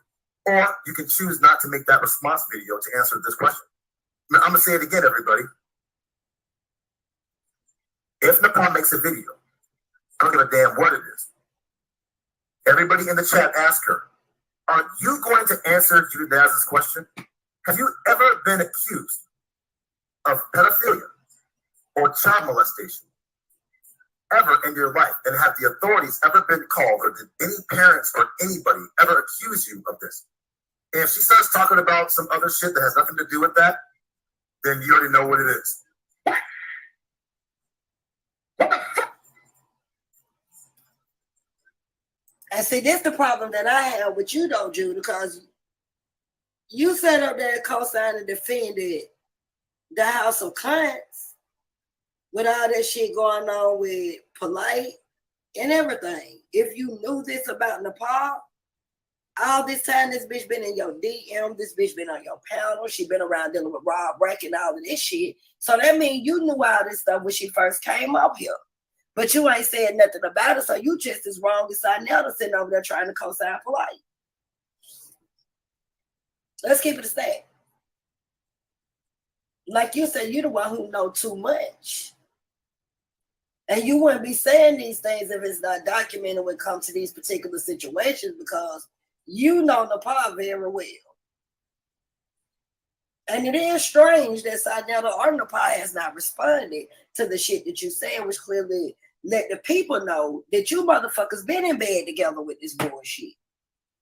or you can choose not to make that response video to answer this question. Now, I'm going to say it again, everybody. If Napah makes a video, I don't give a damn what it is. Everybody in the chat, ask her, are you going to answer Judy Daz's question? Have you ever been accused of pedophilia or child molestation ever in your life? And have the authorities ever been called, or did any parents or anybody ever accuse you of this? And if she starts talking about some other shit that has nothing to do with that, then you already know what it is. And see, this the problem that I have with you, though, Jude, because you sat up there co-signed and defended the House of Clients with all that shit going on with Polight and everything. If you knew this about Napah, all this time this bitch been in your DM, this bitch been on your panel, she been around dealing with Rob Breck and all of this shit. So that means you knew all this stuff when she first came up here. But you ain't said nothing about it, so you just as wrong as Sinetta sitting over there trying to co-sign Polight. Let's keep it a stack. Like you said, you're the one who know too much. And you wouldn't be saying these things if it's not documented when it comes to these particular situations, because you know Napah very well. And it is strange that Sinetta or Napah has not responded to the shit that you saying, which clearly let the people know that you motherfuckers been in bed together with this bullshit.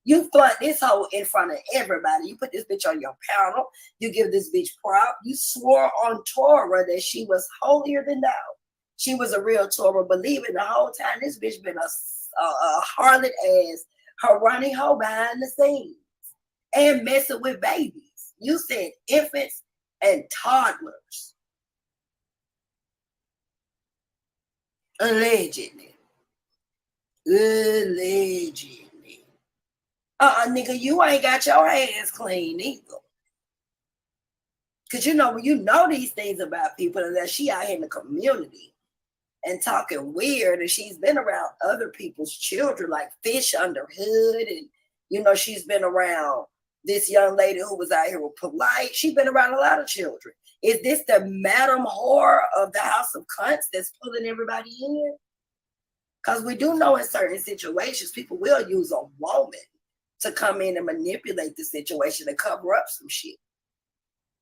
You flood this hoe in front of everybody. You put this bitch on your panel. You give this bitch prop. You swore on Torah that she was holier than thou. She was a real Torah believer. The whole time this bitch been a harlot ass, her running hoe behind the scenes and messing with babies. You said infants and toddlers. Allegedly. Allegedly. Nigga, you ain't got your hands clean either. Because you know, when you know these things about people, and that she out here in the community and talking weird, and she's been around other people's children, like Fish Under Hood, and you know, she's been around this young lady who was out here with Polight. She's been around a lot of children. Is this the Madam Whore of the House of Cunts that's pulling everybody in? Because we do know in certain situations, people will use a woman to come in and manipulate the situation and cover up some shit.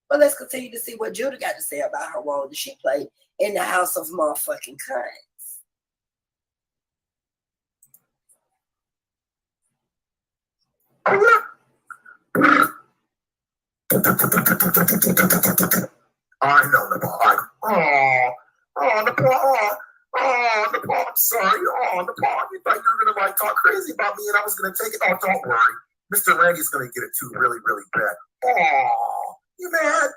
But let's continue to see what Judah got to say about her role that she played in the House of motherfucking Cunts. I know, Napah. Napah. Napah, I'm sorry. Napah, you thought you were gonna like talk crazy about me and I was gonna take it. Oh, don't worry. Mr. Randy's gonna get it too really, really bad. You mad?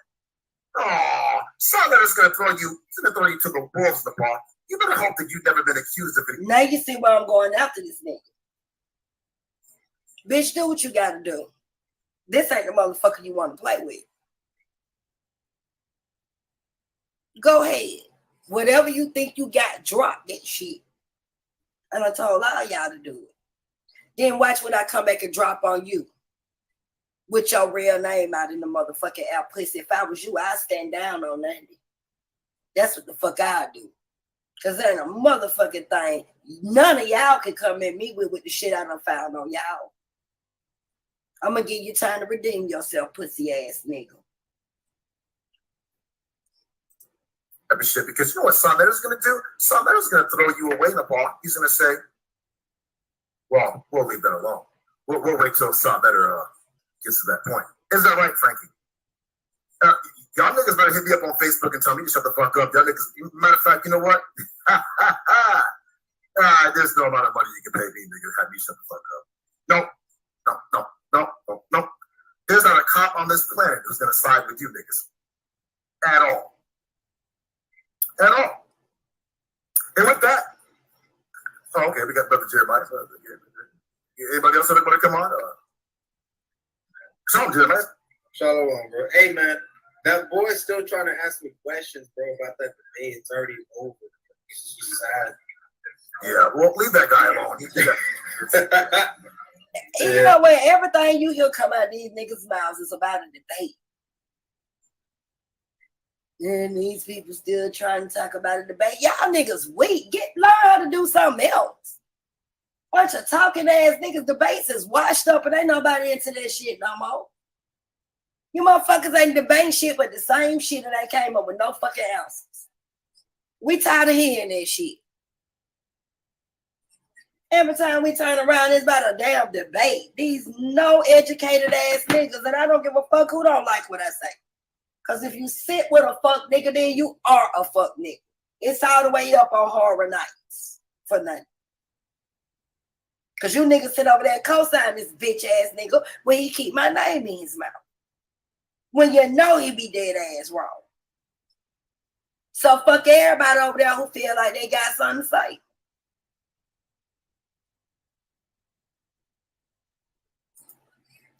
Sonletter's gonna throw you to the wolves, Napah. You better hope that you've never been accused of it. Now you see where I'm going after this nigga. Bitch, do what you gotta do. This ain't the motherfucker you want to play with. Go ahead. Whatever you think you got, drop that shit. And I told all y'all to do it. Then watch when I come back and drop on you. With your real name out in the motherfucking app pussy. If I was you, I'd stand down on that. That's what the fuck I'd do. Because there ain't a motherfucking thing none of y'all can come at me with the shit I done found on y'all. I'm going to give you time to redeem yourself, pussy ass nigga. Every shit, because you know what Sonletter's gonna do? Sonletter's gonna throw you away, Napah. He's gonna say, well, we'll leave that alone. We'll wait till Sonletter gets to that point. Is that right, Frankie? Y'all niggas better hit me up on Facebook and tell me to shut the fuck up. Y'all niggas, matter of fact, you know what? There's no amount of money you can pay me, niggas, have me shut the fuck up. No. There's not a cop on this planet who's gonna side with you niggas. At all. And with that, okay, we got Brother Jeremiah. Anybody else want to come on? Shalom, Jeremiah. Shalom, bro. Hey, man, that boy's still trying to ask me questions, bro, about that debate. It's already over. It's just sad. Yeah, well, leave that guy alone. You know what? Everything you hear come out these niggas' mouths is about a debate. And these people still trying to talk about a debate. Y'all niggas weak. Learn how to do something else. Bunch of talking ass niggas. Debates is washed up and ain't nobody into that shit no more. You motherfuckers ain't debating shit but the same shit that they came up with no fucking answers. We tired of hearing that shit. Every time we turn around, it's about a damn debate. These no educated ass niggas, and I don't give a fuck who don't like what I say. Because if you sit with a fuck nigga, then you are a fuck nigga. It's all the way up on Horror Nights for nothing. Because you niggas sit over there co-sign this bitch ass nigga when he keep my name in his mouth. When you know he be dead ass wrong. So fuck everybody over there who feel like they got something to say.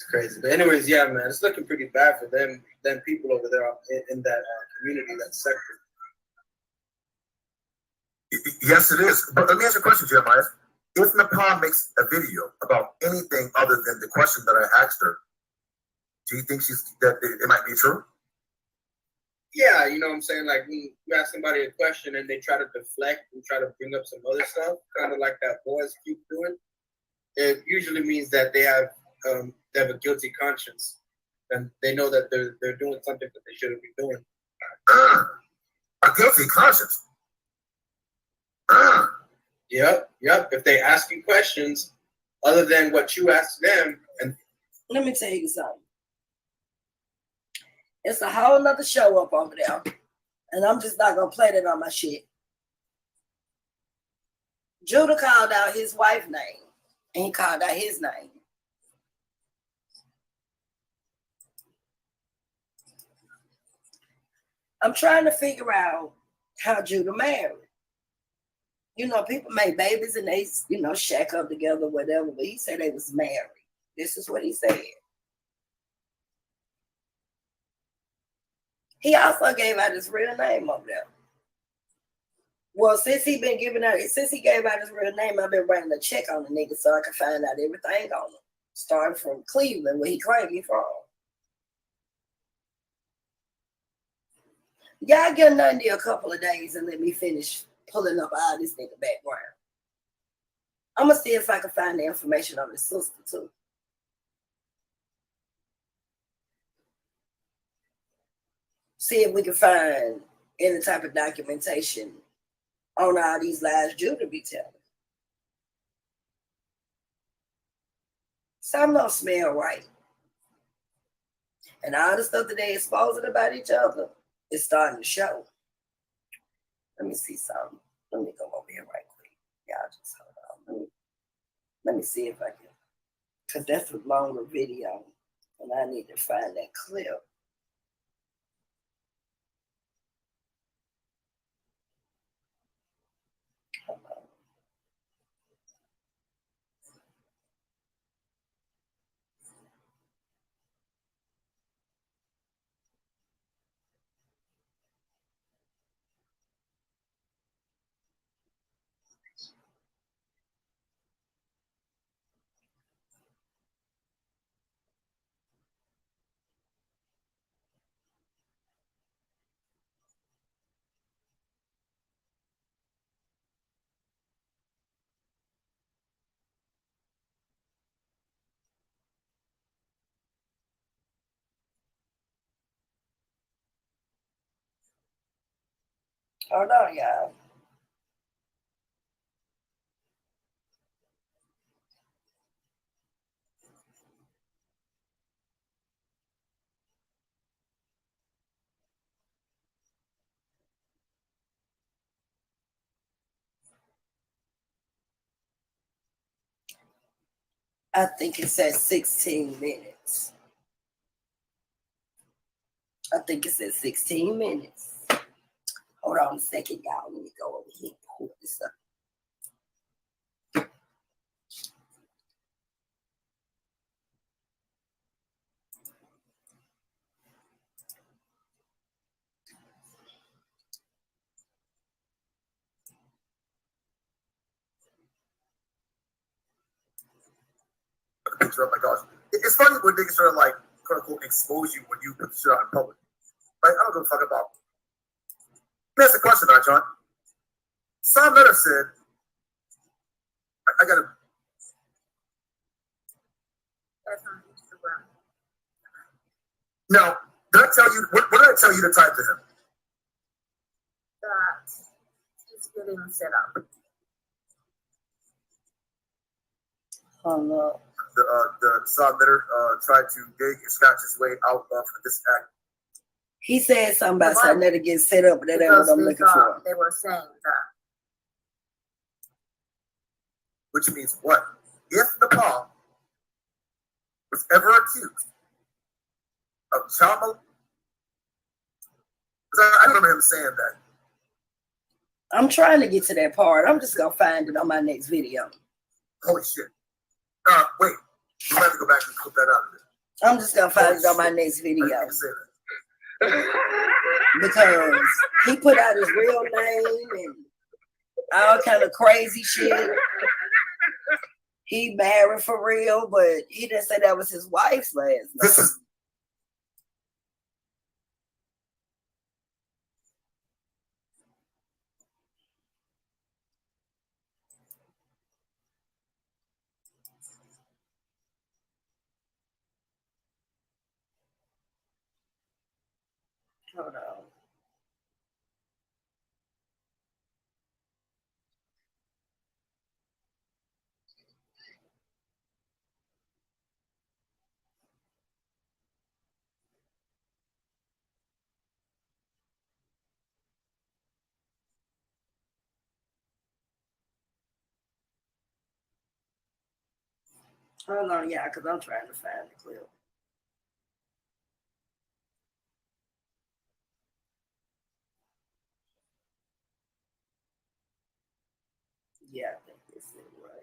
Crazy. But anyways, yeah, man, it's looking pretty bad for them people over there in that community, that sector. Yes, it is. But let me ask you a question, Jeremiah. If Napah makes a video about anything other than the question that I asked her, do you think that it might be true? Yeah, you know what I'm saying? Like when you ask somebody a question and they try to deflect and try to bring up some other stuff, kind of like that boys keep doing, it usually means that they have a guilty conscience and they know that they're doing something that they shouldn't be doing. A guilty conscience. Yep. If they ask you questions other than what you ask them, and let me tell you something. It's a whole nother show up over there, and I'm just not gonna play that on my shit. Judah called out his wife's name, and he called out his name. I'm trying to figure out how Judah married. You know, people make babies and they, shack up together, whatever, but he said they was married. This is what he said. He also gave out his real name over there. Well, since he gave out his real name, I've been writing a check on the nigga so I can find out everything on him. Starting from Cleveland, where he claimed me from. Y'all get nothing to a couple of days and let me finish pulling up all this nigga background. I'm gonna see if I can find the information on his sister too. See if we can find any type of documentation on all these lies Judah be telling. Something don't smell right. And all the stuff that they exposing about each other is starting to show. Let me see something. Let me go over here right quick. Y'all just hold on. Let me see if I can, because that's a longer video and I need to find that clip. Hold on. Hold on, y'all. I think it says 16 minutes. I think it says 16 minutes. Hold on a second, y'all. Let me go over here and pull this up. picture up. Like, gosh, it's funny when niggas try to like quote unquote expose you when you put shit out in public. Like, I don't give a fuck about. That's the question, John. Sam Neter said, I gotta. Now, did I tell you, what did I tell you to type to him? That he's getting set up. Oh no. The Sam Neter tried to dig and scratch his way out of this act. He said something about Sam Neter getting set up, but that ain't what I'm looking for. They were saying that. Which means what? If Napah was ever accused of child molestation, because I remember him saying that. I'm trying to get to that part. I'm just gonna find it on my next video. Holy shit. Wait. You have to go back and clip that out of there. I'm just gonna find it on my next video. Because he put out his real name and all kind of crazy shit. He married for real, but he didn't say that was his wife's last name. This is Hold on. Hold on, yeah, because I'm trying to find the clip. Yeah, I think this is right.